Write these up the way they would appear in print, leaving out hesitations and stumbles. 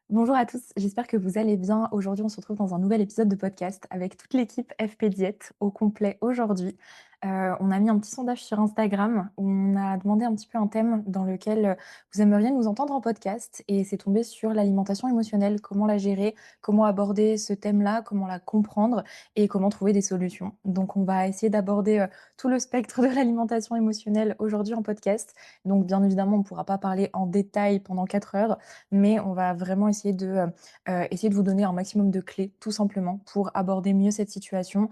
Bonjour à tous, j'espère que vous allez bien. Aujourd'hui, on se retrouve dans un nouvel épisode de podcast avec toute l'équipe FP Diète au complet aujourd'hui. On a mis un petit sondage sur Instagram où on a demandé un petit peu un thème dans lequel vous aimeriez nous entendre en podcast et c'est tombé sur l'alimentation émotionnelle, comment la gérer, comment aborder ce thème-là, comment la comprendre et comment trouver des solutions. Donc, on va essayer d'aborder tout le spectre de l'alimentation émotionnelle aujourd'hui en podcast. Donc, bien évidemment, on ne pourra pas parler en détail pendant 4 heures, mais on va vraiment essayer de vous donner un maximum de clés, tout simplement, pour aborder mieux cette situation,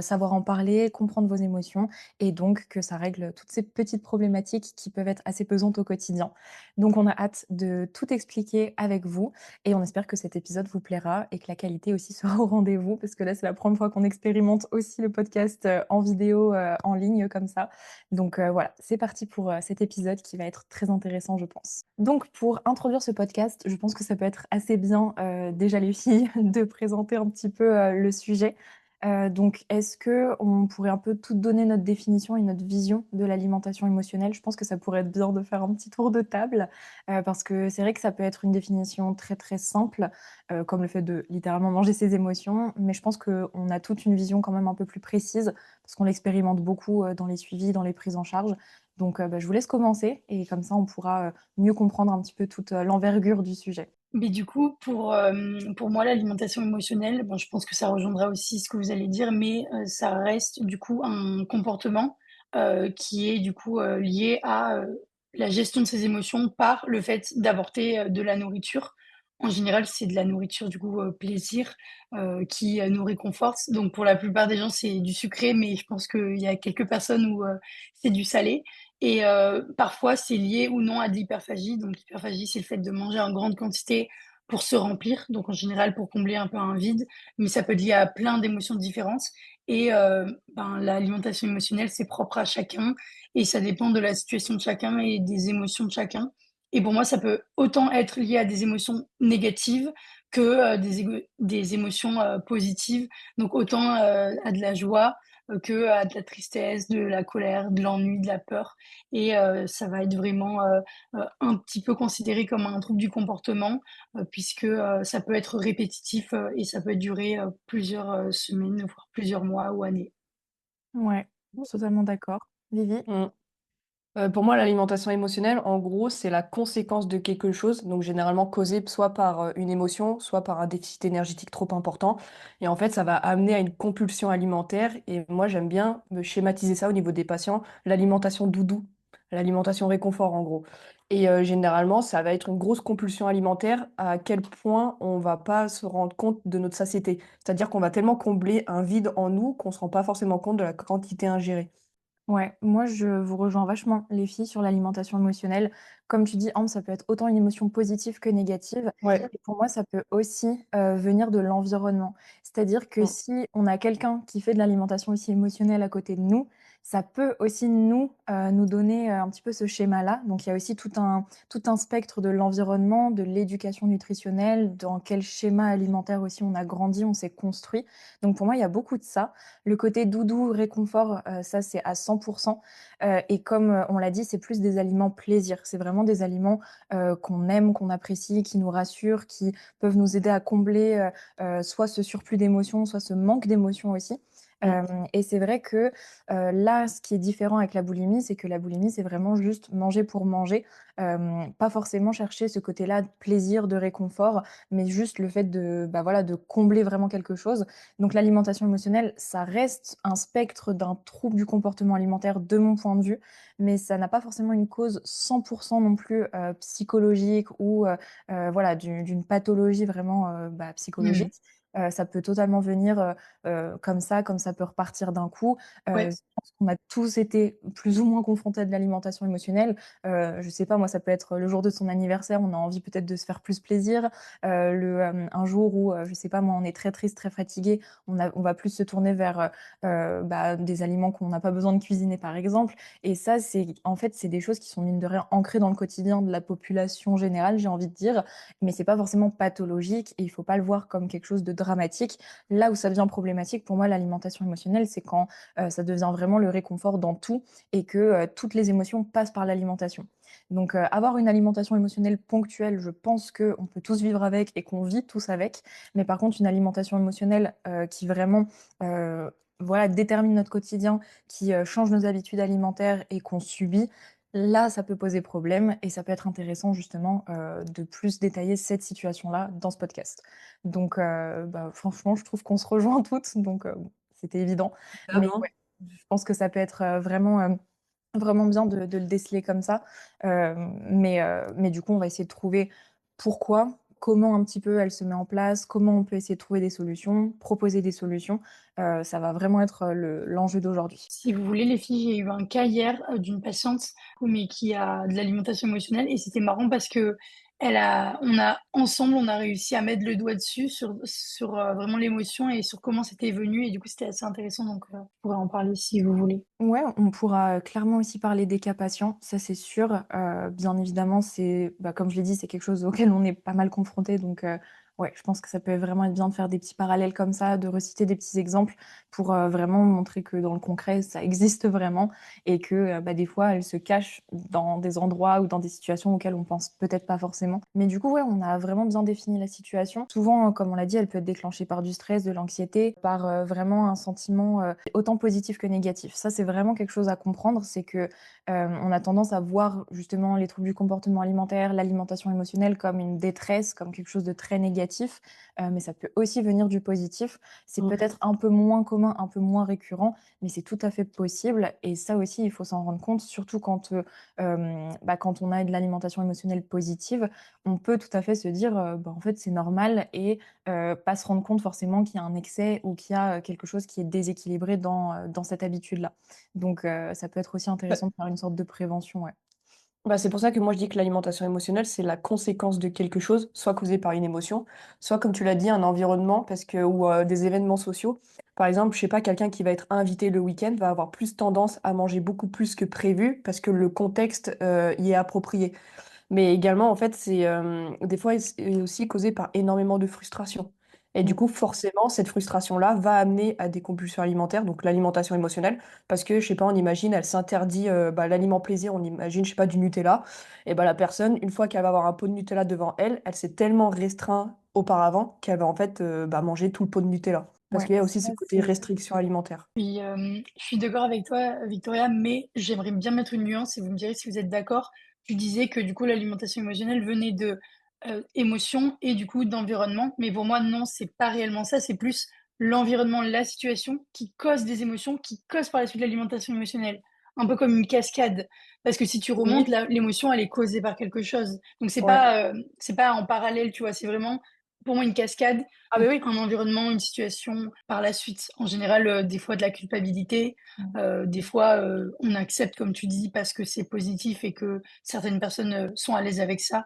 savoir en parler, comprendre vos émotions et donc que ça règle toutes ces petites problématiques qui peuvent être assez pesantes au quotidien. Donc on a hâte de tout expliquer avec vous et on espère que cet épisode vous plaira et que la qualité aussi sera au rendez-vous parce que là, c'est la première fois qu'on expérimente aussi le podcast, en vidéo, en ligne comme ça. Donc voilà, c'est parti pour, cet épisode qui va être très intéressant, je pense. Donc pour introduire ce podcast, je pense que ça peut être assez bien, déjà les filles, de présenter un petit peu, le sujet. Donc est-ce qu'on pourrait un peu toutes donner notre définition et notre vision de l'alimentation émotionnelle? Je pense que ça pourrait être bien de faire un petit tour de table, parce que c'est vrai que ça peut être une définition très, très simple, comme le fait de littéralement manger ses émotions, mais je pense qu'on a toute une vision quand même un peu plus précise, parce qu'on l'expérimente beaucoup, dans les suivis, dans les prises en charge. Donc, je vous laisse commencer et comme ça on pourra, mieux comprendre un petit peu toute, l'envergure du sujet. Mais du coup, pour moi, l'alimentation émotionnelle, bon, je pense que ça rejoindra aussi ce que vous allez dire, mais ça reste du coup un comportement, qui est du coup, lié à, la gestion de ses émotions par le fait d'apporter, de la nourriture. En général, c'est de la nourriture du coup, plaisir, qui, nous réconforte. Donc pour la plupart des gens, c'est du sucré, mais je pense qu'il y a quelques personnes où, c'est du salé. Et parfois, c'est lié ou non à de l'hyperphagie. Donc l'hyperphagie, c'est le fait de manger en grande quantité pour se remplir, donc en général pour combler un peu un vide, mais ça peut être lié à plein d'émotions différentes. Et ben, l'alimentation émotionnelle, c'est propre à chacun et ça dépend de la situation de chacun et des émotions de chacun. Et pour moi, ça peut autant être lié à des émotions négatives que, des émotions, positives. Donc autant, à de la joie, que à de la tristesse, de la colère, de l'ennui, de la peur. Et ça va être vraiment, un petit peu considéré comme un trouble du comportement, puisque, ça peut être répétitif, et ça peut durer, plusieurs, semaines, voire plusieurs mois ou années. Ouais, totalement d'accord. Vivi? Mmh. Pour moi, l'alimentation émotionnelle, en gros, c'est la conséquence de quelque chose, donc généralement causée soit par une émotion, soit par un déficit énergétique trop important. Et en fait, ça va amener à une compulsion alimentaire. Et moi, j'aime bien me schématiser ça au niveau des patients, l'alimentation doudou, l'alimentation réconfort, en gros. Et généralement, ça va être une grosse compulsion alimentaire à quel point on va pas se rendre compte de notre satiété. C'est-à-dire qu'on va tellement combler un vide en nous qu'on se rend pas forcément compte de la quantité ingérée. Ouais, moi je vous rejoins vachement les filles sur l'alimentation émotionnelle. Comme tu dis, Ambre, ça peut être autant une émotion positive que négative. Ouais. Et pour moi, ça peut aussi venir de l'environnement. C'est-à-dire que Mmh. si on a quelqu'un qui fait de l'alimentation aussi émotionnelle à côté de nous, ça peut aussi nous donner un petit peu ce schéma-là. Donc il y a aussi tout un spectre de l'environnement, de l'éducation nutritionnelle, dans quel schéma alimentaire aussi on a grandi, on s'est construit. Donc pour moi, il y a beaucoup de ça. Le côté doudou, réconfort, ça c'est à 100 et comme, on l'a dit, c'est plus des aliments plaisir. C'est vraiment des aliments, qu'on aime, qu'on apprécie, qui nous rassurent, qui peuvent nous aider à combler, soit ce surplus d'émotions, soit ce manque d'émotions aussi. Mmh. Et c'est vrai que, là, ce qui est différent avec la boulimie, c'est que la boulimie, c'est vraiment juste manger pour manger, pas forcément chercher ce côté-là de plaisir, de réconfort, mais juste le fait de, bah, voilà, de combler vraiment quelque chose. Donc l'alimentation émotionnelle, ça reste un spectre d'un trouble du comportement alimentaire de mon point de vue, mais ça n'a pas forcément une cause 100 non plus, psychologique ou, voilà d'une pathologie vraiment, bah, Mmh. psychologique. Ça peut totalement venir, comme ça peut repartir d'un coup. Ouais. Je pense qu'on a tous été plus ou moins confrontés à de l'alimentation émotionnelle. Je sais pas, moi, ça peut être le jour de son anniversaire, on a envie peut-être de se faire plus plaisir, un jour où, je sais pas moi, on est très triste, très fatigué, on va plus se tourner vers, bah, des aliments qu'on n'a pas besoin de cuisiner, par exemple. Et ça, c'est en fait, c'est des choses qui sont mine de rien ancrées dans le quotidien de la population générale, j'ai envie de dire, mais c'est pas forcément pathologique et il faut pas le voir comme quelque chose de dramatique. Là où ça devient problématique pour moi, l'alimentation émotionnelle, c'est quand ça devient vraiment le réconfort dans tout et que toutes les émotions passent par l'alimentation. Donc, avoir une alimentation émotionnelle ponctuelle, je pense qu'on peut tous vivre avec et qu'on vit tous avec. Mais par contre, une alimentation émotionnelle qui vraiment voilà, détermine notre quotidien, qui change nos habitudes alimentaires et qu'on subit, là, ça peut poser problème et ça peut être intéressant justement de plus détailler cette situation-là dans ce podcast. Donc, bah, franchement, je trouve qu'on se rejoint toutes, donc bon, c'était évident. Grave, Mais hein. ouais, je pense que ça peut être vraiment bien de le déceler comme ça. Mais du coup, on va essayer de trouver pourquoi, comment un petit peu elle se met en place, comment on peut essayer de trouver des solutions, proposer des solutions. Ça va vraiment être l'enjeu d'aujourd'hui. Si vous voulez, les filles, j'ai eu un cas hier d'une patiente, mais qui a de l'alimentation émotionnelle et c'était marrant parce que on a réussi à mettre le doigt dessus sur vraiment l'émotion et sur comment c'était venu et du coup c'était assez intéressant donc je pourrais en parler si vous voulez. Ouais, on pourra clairement aussi parler des cas patients, ça c'est sûr. Bien évidemment, c'est bah, comme je l'ai dit, c'est quelque chose auquel on est pas mal confronté donc ouais, je pense que ça peut vraiment être bien de faire des petits parallèles comme ça, de reciter des petits exemples pour, vraiment montrer que dans le concret, ça existe vraiment et que, bah, des fois, elles se cachent dans des endroits ou dans des situations auxquelles on pense peut-être pas forcément. Mais du coup, ouais, on a vraiment bien défini la situation. Souvent, comme on l'a dit, elle peut être déclenchée par du stress, de l'anxiété, par, vraiment un sentiment, autant positif que négatif. Ça, c'est vraiment quelque chose à comprendre, c'est que, on a tendance à voir justement les troubles du comportement alimentaire, l'alimentation émotionnelle comme une détresse, comme quelque chose de très négatif, mais ça peut aussi venir du positif. C'est Mm. peut-être un peu moins commun, un peu moins récurrent, mais c'est tout à fait possible et ça aussi, il faut s'en rendre compte, surtout quand, bah, quand on a de l'alimentation émotionnelle positive, on peut tout à fait se dire, bah, en fait, c'est normal et pas se rendre compte forcément qu'il y a un excès ou qu'il y a, quelque chose qui est déséquilibré dans cette habitude-là. Donc ça peut être aussi intéressant de faire une sorte de prévention, ouais. Bah, c'est pour ça que moi je dis que l'alimentation émotionnelle, c'est la conséquence de quelque chose, soit causé par une émotion, soit comme tu l'as dit, un environnement, parce que, ou des événements sociaux. Par exemple, je sais pas, quelqu'un qui va être invité le week-end va avoir plus tendance à manger beaucoup plus que prévu parce que le contexte y est approprié. Mais également, en fait, c'est des fois c'est aussi causé par énormément de frustration. Et du Mmh. coup, forcément, cette frustration-là va amener à des compulsions alimentaires, donc l'alimentation émotionnelle, parce que, je sais pas, on imagine, elle s'interdit bah, l'aliment plaisir, on imagine, je sais pas, du Nutella. Et bah, la personne, une fois qu'elle va avoir un pot de Nutella devant elle, elle s'est tellement restreint auparavant qu'elle va en fait bah, manger tout le pot de Nutella. Parce Ouais, qu'il y a aussi ça ce côté c'est restriction alimentaire. Je suis d'accord avec toi, Victoria, mais j'aimerais bien mettre une nuance et vous me direz si vous êtes d'accord. Tu disais que du coup l'alimentation émotionnelle venait de émotions et du coup d'environnement, mais pour moi non, c'est pas réellement ça, c'est plus l'environnement, la situation qui cause des émotions, qui cause par la suite l'alimentation émotionnelle. Un peu comme une cascade, parce que si tu remontes, Oui, l'émotion elle est causée par quelque chose. Donc ouais. c'est pas en parallèle, tu vois, c'est vraiment pour moi une cascade. Ah, bah Donc oui. un environnement, une situation, par la suite. En général, des fois de la culpabilité, mmh. des fois, on accepte comme tu dis parce que c'est positif et que certaines personnes, sont à l'aise avec ça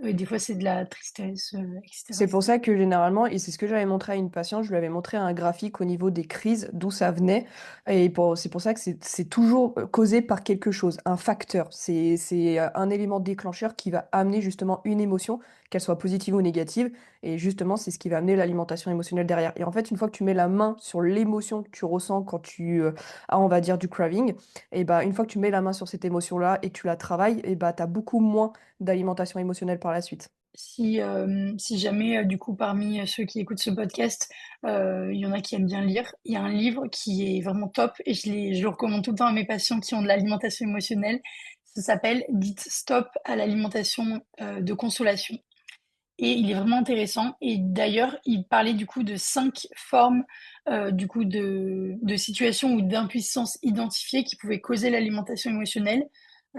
et des fois c'est de la tristesse, et cetera. C'est pour ça que généralement, et c'est ce que j'avais montré à une patiente, je lui avais montré un graphique au niveau des crises, d'où ça venait. C'est pour ça que c'est toujours causé par quelque chose, un facteur. C'est un élément déclencheur qui va amener justement une émotion, qu'elle soit positive ou négative. Et justement, c'est ce qui va amener l'alimentation émotionnelle derrière. Et en fait, une fois que tu mets la main sur l'émotion que tu ressens quand tu as, on va dire, du craving, et bah, une fois que tu mets la main sur cette émotion-là et que tu la travailles, et bah, tu as beaucoup moins d'alimentation émotionnelle par la suite. Si jamais, du coup, parmi, ceux qui écoutent ce podcast, il y en a qui aiment bien lire, il y a un livre qui est vraiment top et je le recommande tout le temps à mes patients qui ont de l'alimentation émotionnelle. Ça s'appelle «Dites stop à l'alimentation, de consolation» et il est vraiment intéressant et d'ailleurs, il parlait du coup de 5 formes, du coup de situations ou d'impuissance identifiées qui pouvaient causer l'alimentation émotionnelle.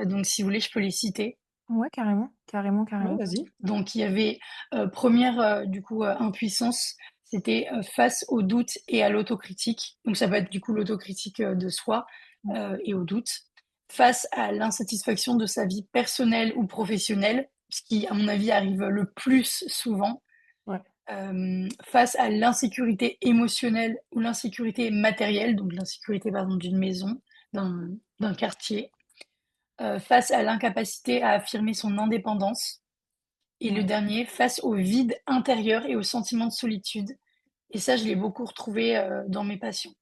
Donc si vous voulez, je peux les citer. Ouais, carrément, carrément, Ouais, carrément. vas-y. Donc il y avait, 1re, du coup, impuissance, c'était, face au doute et à l'autocritique. Donc ça peut être du coup l'autocritique, de soi, Mmh. et au doute. Face à l'insatisfaction de sa vie personnelle ou professionnelle, ce qui à mon avis arrive le plus souvent. Ouais. Face à l'insécurité émotionnelle ou l'insécurité matérielle, donc l'insécurité par exemple d'une maison, d'un quartier. Face à l'incapacité à affirmer son indépendance. Et le Ouais. dernier, face au vide intérieur et au sentiment de solitude. et ça, je l'ai beaucoup retrouvé, dans mes patients.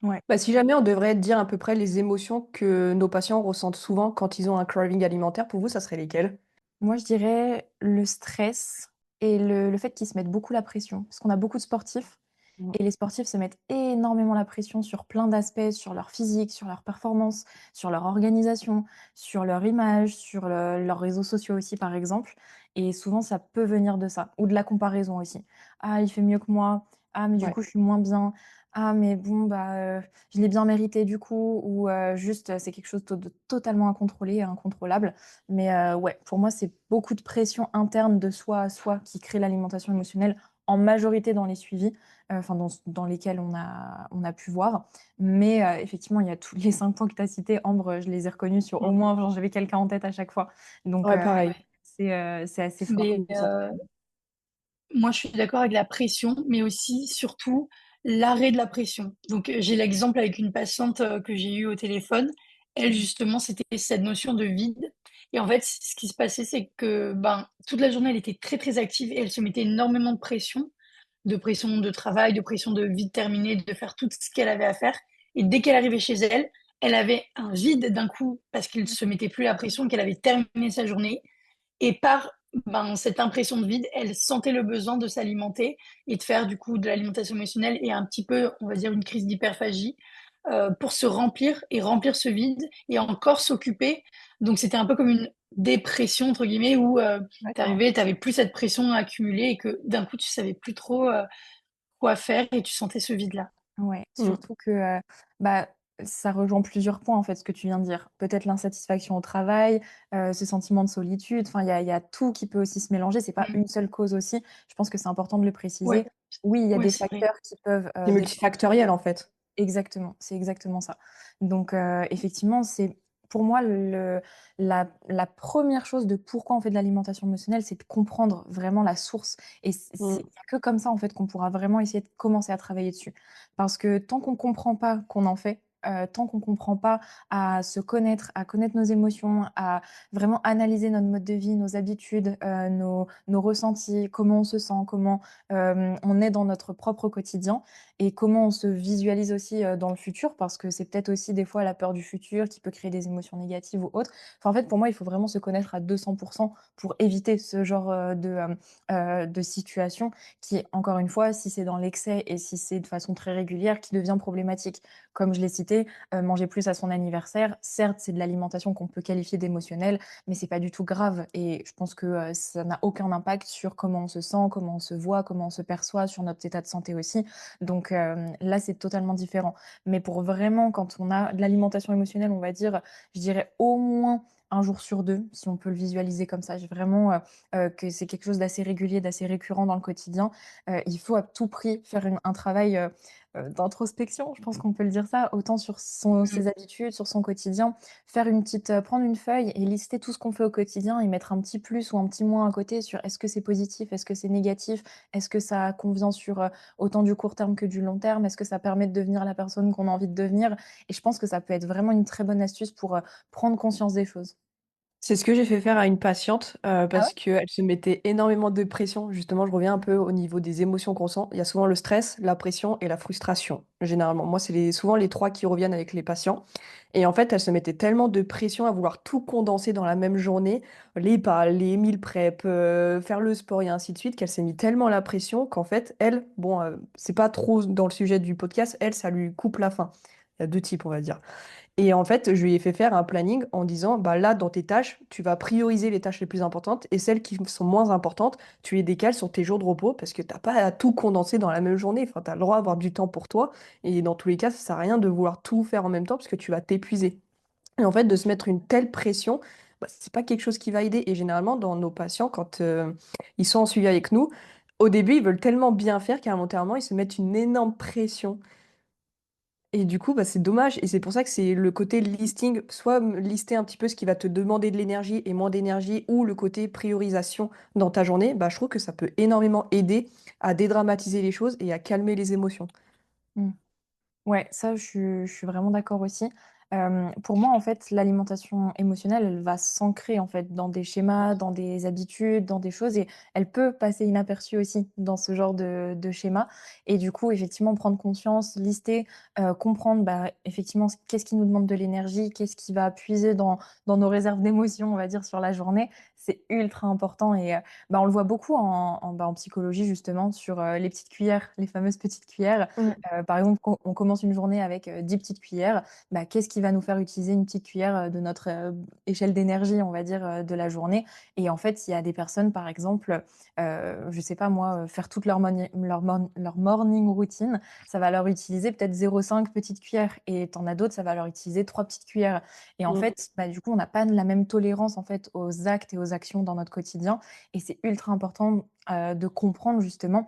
Ouais. Bah, si jamais on devrait dire à peu près les émotions que nos patients ressentent souvent quand ils ont un craving alimentaire, pour vous, ça serait lesquelles? Moi, je dirais le stress et le fait qu'ils se mettent beaucoup la pression. Parce qu'on a beaucoup de sportifs Mmh. et les sportifs se mettent énormément la pression sur plein d'aspects, sur leur physique, sur leur performance, sur leur organisation, sur leur image, sur leurs réseaux sociaux aussi, par exemple. Et souvent, ça peut venir de ça, ou de la comparaison aussi. Ah, il fait mieux que moi. Ah, mais du Ouais. coup, je suis moins bien. Ah, mais bon, bah, je l'ai bien mérité du coup. Ou juste, c'est quelque chose de totalement incontrôlé, incontrôlable. Mais ouais, pour moi, c'est beaucoup de pression interne de soi à soi qui crée l'alimentation émotionnelle, en majorité dans les suivis, enfin dans lesquels on a pu voir. Mais effectivement, il y a tous les 5 points que tu as cités, Ambre, je les ai reconnus sur au Mmh. moins, genre j'avais quelqu'un en tête à chaque fois. Donc Ouais, pareil. c'est assez fort Mais comme tu dis. moi, je suis d'accord avec la pression, mais aussi, surtout, l'arrêt de la pression. Donc, j'ai l'exemple avec une patiente, que j'ai eue au téléphone. Elle, Mmh. justement, c'était cette notion de vide et en fait, ce qui se passait, c'est que, ben, toute la journée, elle était très, très active et elle se mettait énormément de pression de travail, de pression de vite terminer, de faire tout ce qu'elle avait à faire et dès qu'elle arrivait chez elle, elle avait un vide d'un coup parce qu'elle se mettait plus la pression, qu'elle avait terminé sa journée et par, ben, cette impression de vide, elle sentait le besoin de s'alimenter et de faire du coup de l'alimentation émotionnelle et un petit peu, on va dire, une crise d'hyperphagie, pour se remplir et remplir ce vide et encore s'occuper. Donc c'était un peu comme une «dépression» entre guillemets où, tu D'accord. arrivais, tu avais plus cette pression accumulée et que d'un coup tu savais plus trop, quoi faire et tu sentais ce vide-là. Ouais, Mmh. surtout que, bah, ça rejoint plusieurs points, en fait, ce que tu viens de dire. Peut-être l'insatisfaction au travail, ce sentiment de solitude, enfin, il y a tout qui peut aussi se mélanger, c'est pas Mmh. une seule cause aussi. Je pense que c'est important de le Ouais, préciser. Oui, il y a ouais, des c'est vrai. facteurs qui peuvent, C'est des fois. multifactoriel, en fait. Exactement, c'est exactement ça. Donc effectivement, c'est pour moi la 1re chose de pourquoi on fait de l'alimentation émotionnelle, c'est de comprendre vraiment la source et c'est Mmh. il y a que comme ça, en fait, qu'on pourra vraiment essayer de commencer à travailler dessus. Parce que tant qu'on comprend pas qu'on en fait, tant qu'on comprend pas à se connaître, à connaître nos émotions, à vraiment analyser notre mode de vie, nos habitudes, nos ressentis, comment on se sent, comment, on est dans notre propre quotidien, et comment on se visualise aussi, dans le futur parce que c'est peut-être aussi des fois la peur du futur qui peut créer des émotions négatives ou autres. Enfin, en fait, pour moi, il faut vraiment se connaître à 200 pour éviter ce genre, de situation qui, encore une fois, si c'est dans l'excès et si c'est de façon très régulière, qui devient problématique. Comme je l'ai cité, manger plus à son anniversaire, certes, c'est de l'alimentation qu'on peut qualifier d'émotionnelle, mais c'est pas du tout grave et je pense que, ça n'a aucun impact sur comment on se sent, comment on se voit, comment on se perçoit, sur notre état de santé aussi. Donc là, c'est totalement différent. Mais pour vraiment, quand on a de l'alimentation émotionnelle, on va dire, je dirais au moins un jour sur 2, si on peut le visualiser comme ça. J'ai vraiment, que c'est quelque chose d'assez régulier, d'assez récurrent dans le quotidien. Il faut à tout prix faire un travail, d'introspection, je pense qu'on peut le dire ça, autant sur Mmh. ses habitudes, sur son quotidien. Faire une petite, prendre une feuille et lister tout ce qu'on fait au quotidien et mettre un petit plus ou un petit moins à côté sur est-ce que c'est positif? Est-ce que c'est négatif? Est-ce que ça convient sur, autant du court terme que du long terme? Est-ce que ça permet de devenir la personne qu'on a envie de devenir? Et je pense que ça peut être vraiment une très bonne astuce pour, prendre conscience des choses. C'est ce que j'ai fait faire à une patiente, Ah ouais? parce qu'elle se mettait énormément de pression. Justement, je reviens un peu au niveau des émotions qu'on sent. Il y a souvent le stress, la pression et la frustration, généralement. Moi, c'est souvent les 3 qui reviennent avec les patients et en fait, elle se mettait tellement de pression à vouloir tout condenser dans la même journée, les pâles, les meal prep, faire le sport et ainsi de suite, qu'elle s'est mis tellement la pression qu'en fait, elle, bon, c'est pas trop dans le sujet du podcast, elle, ça lui coupe la faim. Il y a 2 types, on va dire. Et en fait, je lui ai fait faire un planning en disant, bah là, dans tes tâches, tu vas prioriser les tâches les plus importantes et celles qui sont moins importantes, tu les décales sur tes jours de repos parce que t'as pas à tout condenser dans la même journée. Enfin, tu as le droit d'avoir du temps pour toi. Et dans tous les cas, ça sert à rien de vouloir tout faire en même temps parce que tu vas t'épuiser. Et en fait, de se mettre une telle pression, bah, c'est pas quelque chose qui va aider. Et généralement, dans nos patients, quand ils sont en suivi avec nous, au début, ils veulent tellement bien faire qu'à un moment, ils se mettent une énorme pression. Et du coup, bah, c'est dommage. Et c'est pour ça que c'est le côté listing, soit lister un petit peu ce qui va te demander de l'énergie et moins d'énergie, ou le côté priorisation dans ta journée, bah, je trouve que ça peut énormément aider à dédramatiser les choses et à calmer les émotions. Mmh. Ouais, ça, je suis vraiment d'accord aussi. Pour moi, en fait, l'alimentation émotionnelle, elle va s'ancrer, en fait, dans des schémas, dans des habitudes, dans des choses et elle peut passer inaperçue aussi dans ce genre de schéma et du coup, effectivement, prendre conscience, lister, comprendre, bah, effectivement, qu'est-ce qui nous demande de l'énergie, qu'est-ce qui va puiser dans nos réserves d'émotions, on va dire, sur la journée. C'est ultra important et bah, on le voit beaucoup en psychologie, justement, sur, les petites cuillères, les fameuses petites cuillères. Mmh. Par exemple, quand on commence une journée avec, 10 petites cuillères, bah, qu'est-ce qui va nous faire utiliser une petite cuillère, de notre, échelle d'énergie, on va dire, de la journée? Et en fait, il y a des personnes, par exemple, je sais pas moi, faire toute leur morning routine, ça va leur utiliser peut-être 0,5 petites cuillères et tu en as d'autres, ça va leur utiliser 3 petites cuillères et en Mmh. fait, bah, du coup, on n'a pas la même tolérance, en fait, aux actes et aux actions dans notre quotidien et c'est ultra important, de comprendre justement,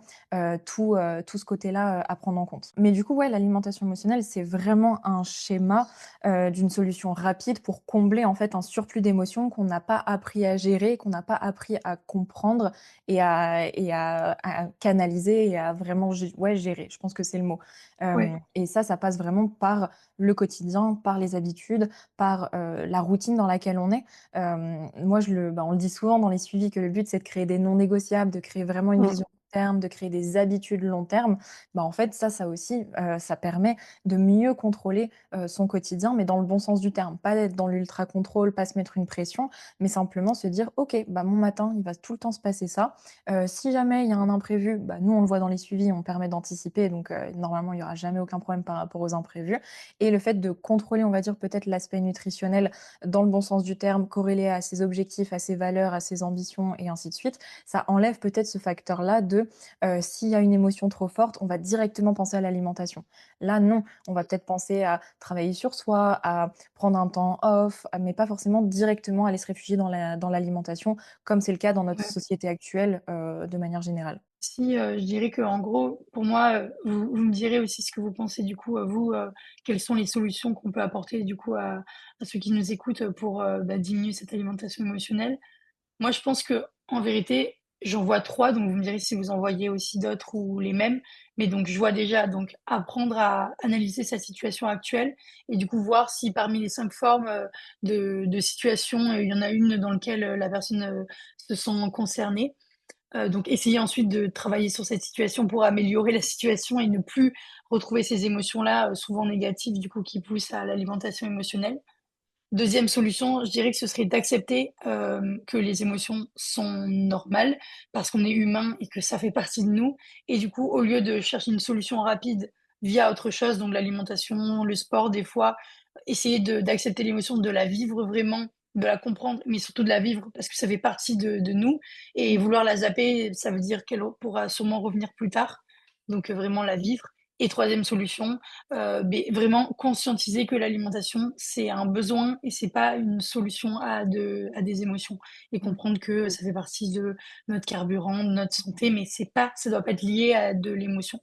tout ce côté-là, à prendre en compte. Mais du coup, ouais, l'alimentation émotionnelle, c'est vraiment un schéma, d'une solution rapide pour combler, en fait, un surplus d'émotions qu'on n'a pas appris à gérer, qu'on n'a pas appris à comprendre et à canaliser et à vraiment ouais, gérer. Je pense que c'est le mot. Ouais, Et ça passe vraiment par le quotidien, par les habitudes, par, la routine dans laquelle on est. Moi, on le dit souvent dans les suivis que le but, c'est de créer des non négociables, de créer vraiment une Mmh. vision long terme, de créer des habitudes long terme. Bah, en fait, ça aussi, ça permet de mieux contrôler, son quotidien, mais dans le bon sens du terme. Pas être dans l'ultra contrôle, pas se mettre une pression, mais simplement se dire: «OK, bah, mon matin, il va tout le temps se passer ça. Si jamais il y a un imprévu, bah, nous, on le voit dans les suivis, on permet d'anticiper donc normalement, il y aura jamais aucun problème par rapport aux imprévus» et le fait de contrôler, on va dire, peut-être l'aspect nutritionnel dans le bon sens du terme, corrélé à ses objectifs, à ses valeurs, à ses ambitions et ainsi de suite, ça enlève peut-être ce facteur-là de, s'il y a une émotion trop forte, on va directement penser à l'alimentation. Là, non, on va peut-être penser à travailler sur soi, à prendre un temps off, mais pas forcément directement aller se réfugier dans l'alimentation, comme c'est le cas dans notre ouais. société actuelle, de manière générale. Si, je dirais qu'en gros, pour moi, vous me direz aussi ce que vous pensez du coup, vous, quelles sont les solutions qu'on peut apporter du coup à ceux qui nous écoutent, pour, bah, diminuer cette alimentation émotionnelle. Moi, je pense que en vérité, j'en vois 3, donc vous me direz si vous en voyez aussi d'autres ou les mêmes. Mais donc je vois déjà donc apprendre à analyser sa situation actuelle et du coup voir si parmi les 5 formes, de situation, il y en a une dans lequel, la personne, se sent concernée. Donc essayer ensuite de travailler sur cette situation pour améliorer la situation et ne plus retrouver ces émotions-là, souvent négatives du coup qui poussent à l'alimentation émotionnelle. Deuxième solution, je dirais que ce serait d'accepter, que les émotions sont normales parce qu'on est humain et que ça fait partie de nous et du coup, au lieu de chercher une solution rapide via autre chose, donc l'alimentation, le sport des fois, essayer d'accepter l'émotion, de la vivre vraiment, de la comprendre, mais surtout de la vivre parce que ça fait partie de nous et Mmh. vouloir la zapper, ça veut dire qu'elle pourra sûrement revenir plus tard, donc vraiment la vivre et troisième solution, beh, vraiment conscientiser que l'alimentation, c'est un besoin et c'est pas une solution à des émotions et Mmh. comprendre que ça fait partie de notre carburant, de notre santé, mais c'est pas ça doit pas être lié à de l'émotion.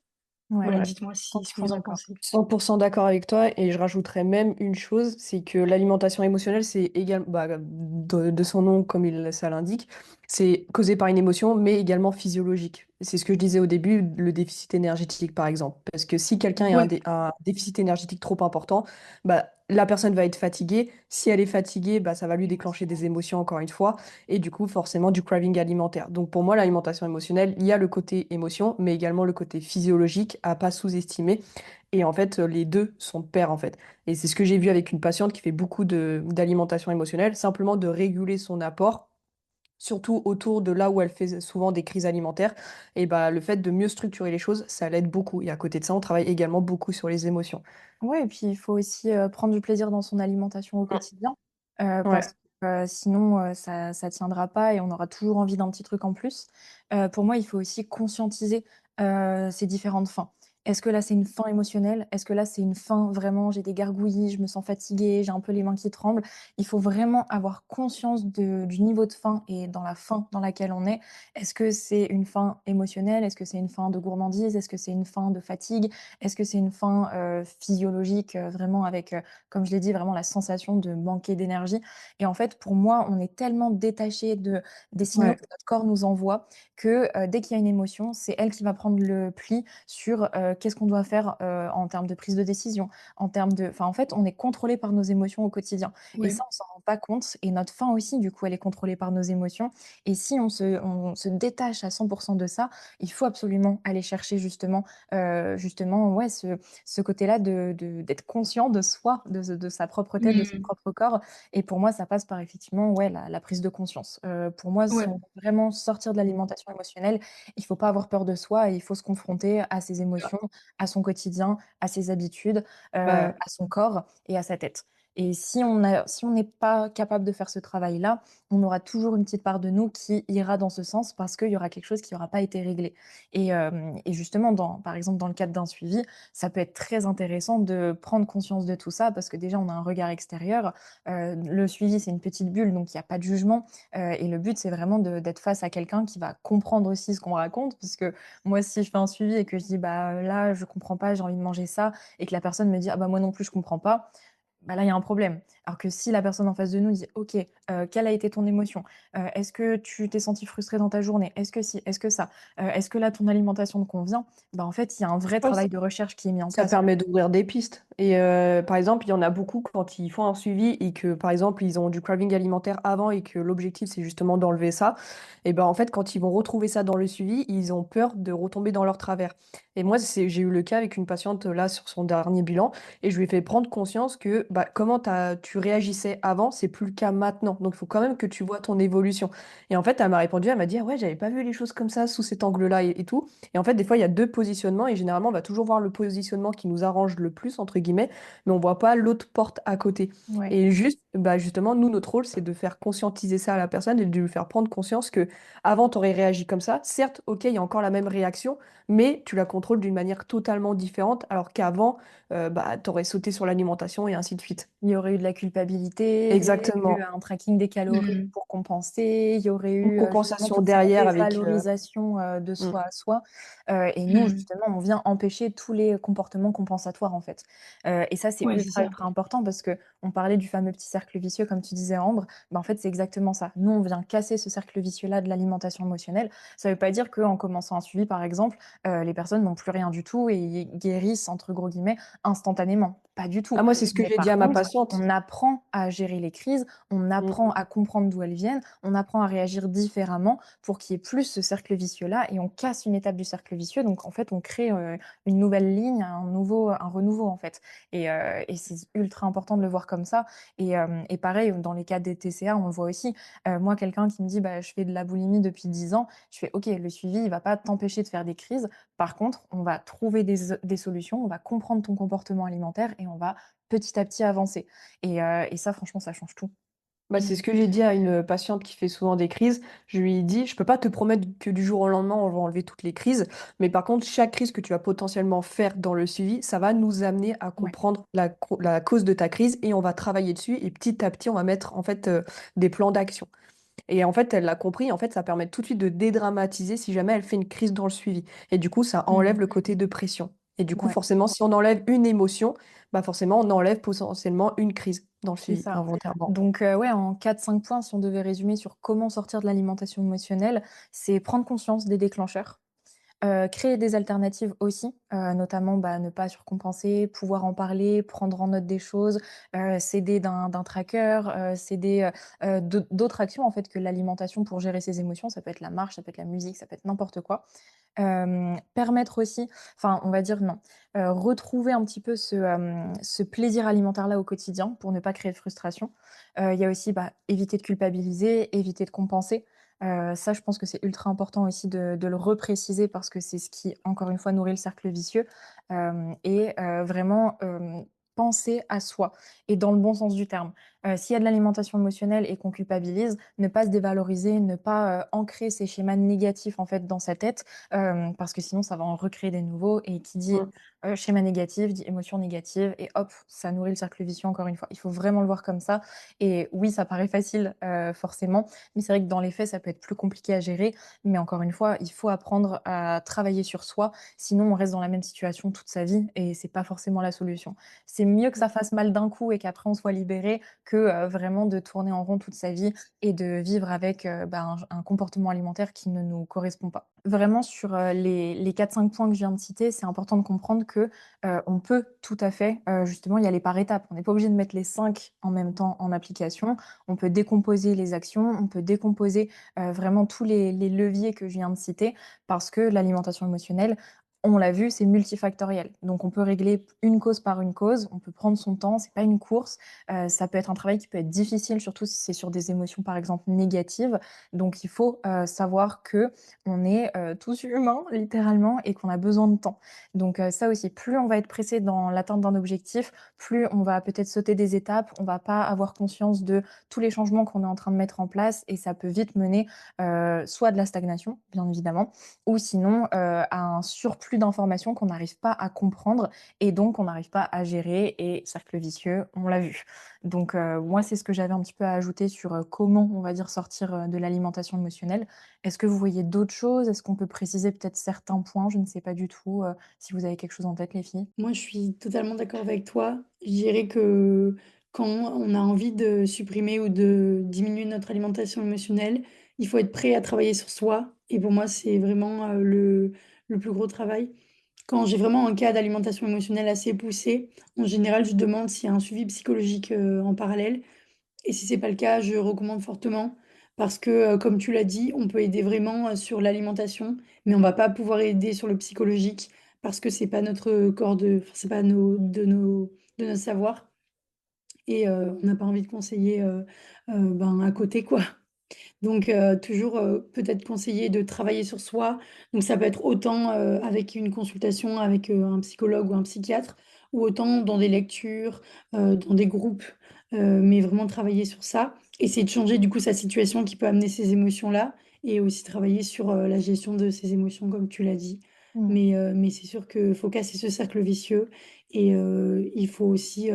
Ouais, Voilà, Ouais. dites-moi si ce que 100 vous en d'accord. pensez. 100% d'accord avec toi et je rajouterais même une chose, c'est que l'alimentation émotionnelle, c'est également, de son nom comme ça l'indique, c'est causé par une émotion, mais également physiologique. C'est ce que je disais au début, le déficit énergétique par exemple. Parce que si quelqu'un a Ouais, un déficit énergétique trop important, bah, la personne va être fatiguée. Si elle est fatiguée, bah, ça va lui déclencher des émotions encore une fois et du coup forcément du craving alimentaire. Donc pour moi, l'alimentation émotionnelle, il y a le côté émotion, mais également le côté physiologique à pas sous-estimer. Et en fait, les deux sont de pair, en fait. Et c'est ce que j'ai vu avec une patiente qui fait beaucoup d'alimentation émotionnelle, simplement de réguler son apport, surtout autour de là où elle fait souvent des crises alimentaires. Et bah, le fait de mieux structurer les choses, ça l'aide beaucoup. Et à côté de ça, on travaille également beaucoup sur les émotions. Ouais et puis il faut aussi, prendre du plaisir dans son alimentation au quotidien, Ouais. parce que, sinon, ça tiendra pas et on aura toujours envie d'un petit truc en plus. Pour moi, il faut aussi conscientiser, ces différentes faims. Est-ce que là, c'est une faim émotionnelle? Est-ce que là, c'est une faim vraiment j'ai des gargouillis, je me sens fatiguée, j'ai un peu les mains qui tremblent? Il faut vraiment avoir conscience du niveau de faim et dans la faim dans laquelle on est. Est-ce que c'est une faim émotionnelle? Est-ce que c'est une faim de gourmandise? Est-ce que c'est une faim de fatigue? Est-ce que c'est une faim, physiologique, vraiment avec, comme je l'ai dit, vraiment la sensation de manquer d'énergie? Et en fait, pour moi, on est tellement détaché des signaux Ouais. que notre corps nous envoie que, dès qu'il y a une émotion, c'est elle qui va prendre le pli sur, qu'est-ce qu'on doit faire, en termes de prise de décision, en termes de enfin, en fait, on est contrôlé par nos émotions au quotidien et Ouais. ça, on s'en rend pas compte et notre faim aussi, du coup, elle est contrôlée par nos émotions et si on se détache à 100 de ça, il faut absolument aller chercher justement, ouais, ce côté-là d'être conscient de soi, de sa propre tête, de son Mmh. propre corps et pour moi, ça passe par effectivement, ouais, la prise de conscience. Pour moi, si Ouais. on veut vraiment sortir de l'alimentation émotionnelle, il faut pas avoir peur de soi et il faut se confronter à ses Ah, émotions, à son quotidien, à ses habitudes, bah, à son corps et à sa tête. Et si on n'est pas capable de faire ce travail-là, on aura toujours une petite part de nous qui ira dans ce sens parce qu'il y aura quelque chose qui aura pas été réglé. Et justement, par exemple, dans le cadre d'un suivi, ça peut être très intéressant de prendre conscience de tout ça parce que déjà, on a un regard extérieur. Le suivi, c'est une petite bulle, donc il y a pas de jugement, et le but, c'est vraiment d'être face à quelqu'un qui va comprendre aussi ce qu'on raconte. Parce que moi, si je fais un suivi et que je dis: «Bah, là, je comprends pas, j'ai envie de manger ça» et que la personne me dit: «Ah bah, moi non plus, je comprends pas», bah, là, il y a un problème. Alors que si la personne en face de nous dit: «OK, quelle a été ton émotion? Est-ce que tu t'es senti frustré dans ta journée? Est-ce que si? Est-ce que ça? Est-ce que là, ton alimentation te convient?» Bah, en fait, il y a un vrai ouais, travail de recherche qui est mis en ça place. permet d'ouvrir des pistes. Et par exemple, il y en a beaucoup quand ils font un suivi et que, par exemple, ils ont du craving alimentaire avant et que l'objectif, c'est justement d'enlever ça. Et ben en fait, quand ils vont retrouver ça dans le suivi, ils ont peur de retomber dans leur travers. Et moi, j'ai eu le cas avec une patiente là sur son dernier bilan et je lui ai fait prendre conscience que bah, comment tu réagissais avant, c'est plus le cas maintenant. Donc, il faut quand même que tu vois ton évolution. Et en fait, elle m'a répondu, elle m'a dit, ah ouais, j'avais pas vu les choses comme ça sous cet angle-là et tout. Et en fait, des fois, il y a deux positionnements et généralement, on va toujours voir le positionnement qui nous arrange le plus, entre guillemets, mais on voit pas l'autre porte à côté. Ouais. Et juste, bah justement, nous, notre rôle, c'est de faire conscientiser ça à la personne et de lui faire prendre conscience que avant, tu aurais réagi comme ça. Certes, ok, il y a encore la même réaction, mais tu la contrôles d'une manière totalement différente, alors qu'avant, bah, tu aurais sauté sur l'alimentation et ainsi de suite. Il y aurait eu de la culpabilité, il y aurait eu Exactement. un tracking des calories Mmh. pour compenser, il y aurait Une eu, justement compensation toute cette derrière avec... dévalorisation, de mm, soi à soi, et nous Mmh. justement on vient empêcher tous les comportements compensatoires en fait, et ça c'est Ouais, c'est ultra, ça. ultra important parce qu'on parlait du fameux petit cercle vicieux comme tu disais Ambre, bah, en fait c'est exactement ça. Nous on vient casser ce cercle vicieux-là de l'alimentation émotionnelle. Ça veut pas dire qu'en commençant un suivi par exemple, les personnes n'ont plus rien du tout et «guérissent» entre gros guillemets instantanément. Pas du tout. Ah, moi, c'est ce que Mais j'ai dit par à ma contre, patiente. on apprend à gérer les crises, on apprend Mm. à comprendre d'où elles viennent, on apprend à réagir différemment pour qu'il y ait plus ce cercle vicieux-là et on casse une étape du cercle vicieux. Donc en fait, on crée, une nouvelle ligne, un renouveau en fait et c'est ultra important de le voir comme ça et pareil, dans les cas des TCA, on le voit aussi. Moi, quelqu'un qui me dit: «Bah, je fais de la boulimie depuis 10 ans», je fais: «OK, le suivi, il va pas t'empêcher de faire des crises. Par contre, on va trouver des solutions, on va comprendre ton comportement alimentaire et on va petit à petit avancer». Et ça franchement, ça change tout. Bah, c'est ce Mmh. que j'ai dit à une patiente qui fait souvent des crises. Je lui ai dit, je peux pas te promettre que du jour au lendemain, on va enlever toutes les crises, mais par contre, chaque crise que tu vas potentiellement faire dans le suivi, ça va nous amener à Ouais. comprendre la cause de ta crise et on va travailler dessus et petit à petit, on va mettre en fait des plans d'action. Et en fait, elle l'a compris. En fait, ça permet tout de suite de dédramatiser si jamais elle fait une crise dans le suivi. Et du coup, ça Mmh. enlève le côté de pression. Et du coup, Ouais, forcément, si on enlève une émotion, bah forcément, on enlève potentiellement une crise dans le c'est suivi, ça. involontairement. Donc ouais, en 4-5 points, si on devait résumer sur comment sortir de l'alimentation émotionnelle, c'est prendre conscience des déclencheurs. Créer des alternatives aussi, notamment, bah, ne pas surcompenser, pouvoir en parler, prendre en note des choses, s'aider d'un tracker, s'aider, d'autres actions en fait que l'alimentation pour gérer ses émotions. Ça peut être la marche, ça peut être la musique, ça peut être n'importe quoi. Permettre aussi enfin, on va dire non, retrouver un petit peu ce plaisir alimentaire-là au quotidien pour ne pas créer de frustration. Il y a aussi, bah, éviter de culpabiliser, éviter de compenser. Ça, je pense que c'est ultra important aussi de le repréciser parce que c'est ce qui, encore une fois, nourrit le cercle vicieux, vraiment, penser à soi et dans le bon sens du terme. S'il y a de l'alimentation émotionnelle et qu'on culpabilise, ne pas se dévaloriser, ne pas, ancrer ces schémas négatifs, en fait, dans sa tête, parce que sinon ça va en recréer des nouveaux et qui dit, Mm. schéma négatif dit émotion négative et hop, ça nourrit le cercle vicieux encore une fois. Il faut vraiment le voir comme ça et oui, ça paraît facile, forcément, mais c'est vrai que dans les faits, ça peut être plus compliqué à gérer. Mais encore une fois, il faut apprendre à travailler sur soi, sinon on reste dans la même situation toute sa vie et c'est pas forcément la solution. C'est mieux que ça fasse mal d'un coup et qu'après on soit libéré que, vraiment de tourner en rond toute sa vie et de vivre avec, un comportement alimentaire qui ne nous correspond pas. Vraiment sur, les 4-5 points que je viens de citer, c'est important de comprendre que, on peut tout à fait, justement y aller par étapes. On n'est pas obligé de mettre les 5 en même temps en application. On peut décomposer les actions, on peut décomposer, vraiment tous les leviers que je viens de citer parce que l'alimentation émotionnelle, on l'a vu, c'est multifactoriel. Donc on peut régler une cause par une cause, on peut prendre son temps, c'est pas une course. Ça peut être un travail qui peut être difficile, surtout si c'est sur des émotions, par exemple, négatives. Donc il faut, savoir qu'on est, tous humains littéralement et qu'on a besoin de temps. Donc ça aussi, plus on va être pressé dans l'atteinte d'un objectif, plus on va peut-être sauter des étapes, on va pas avoir conscience de tous les changements qu'on est en train de mettre en place et ça peut vite mener, soit à de la stagnation, bien évidemment, ou sinon, à un surplus d'informations qu'on n'arrive pas à comprendre et donc on n'arrive pas à gérer et cercle vicieux, on l'a vu. Donc moi, c'est ce que j'avais un petit peu à ajouter sur, comment, on va dire, sortir, de l'alimentation émotionnelle. Est-ce que vous voyez d'autres choses? Est-ce qu'on peut préciser peut-être certains points? Je ne sais pas du tout, si vous avez quelque chose en tête, les filles? Moi, je suis totalement d'accord avec toi. Je dirais que quand on a envie de supprimer ou de diminuer notre alimentation émotionnelle, il faut être prêt à travailler sur soi et pour moi, c'est vraiment, le plus gros travail. Quand j'ai vraiment un cas d'alimentation émotionnelle assez poussé, en général, je demande s'il y a un suivi psychologique, en parallèle et si c'est pas le cas, je recommande fortement parce que, comme tu l'as dit, on peut aider vraiment, sur l'alimentation, mais on va pas pouvoir aider sur le psychologique parce que c'est pas notre corps enfin, c'est pas de notre savoir et on n'a pas envie de conseiller, à côté, quoi. Donc toujours, peut-être conseiller de travailler sur soi. Donc ça peut être autant, avec une consultation avec, un psychologue ou un psychiatre ou autant dans des lectures, dans des groupes, mais vraiment travailler sur ça. Essayer de changer du coup sa situation qui peut amener ces émotions-là et aussi travailler sur, la gestion de ces émotions comme tu l'as dit. Mmh. Mais c'est sûr qu'il faut casser ce cercle vicieux et il faut aussi,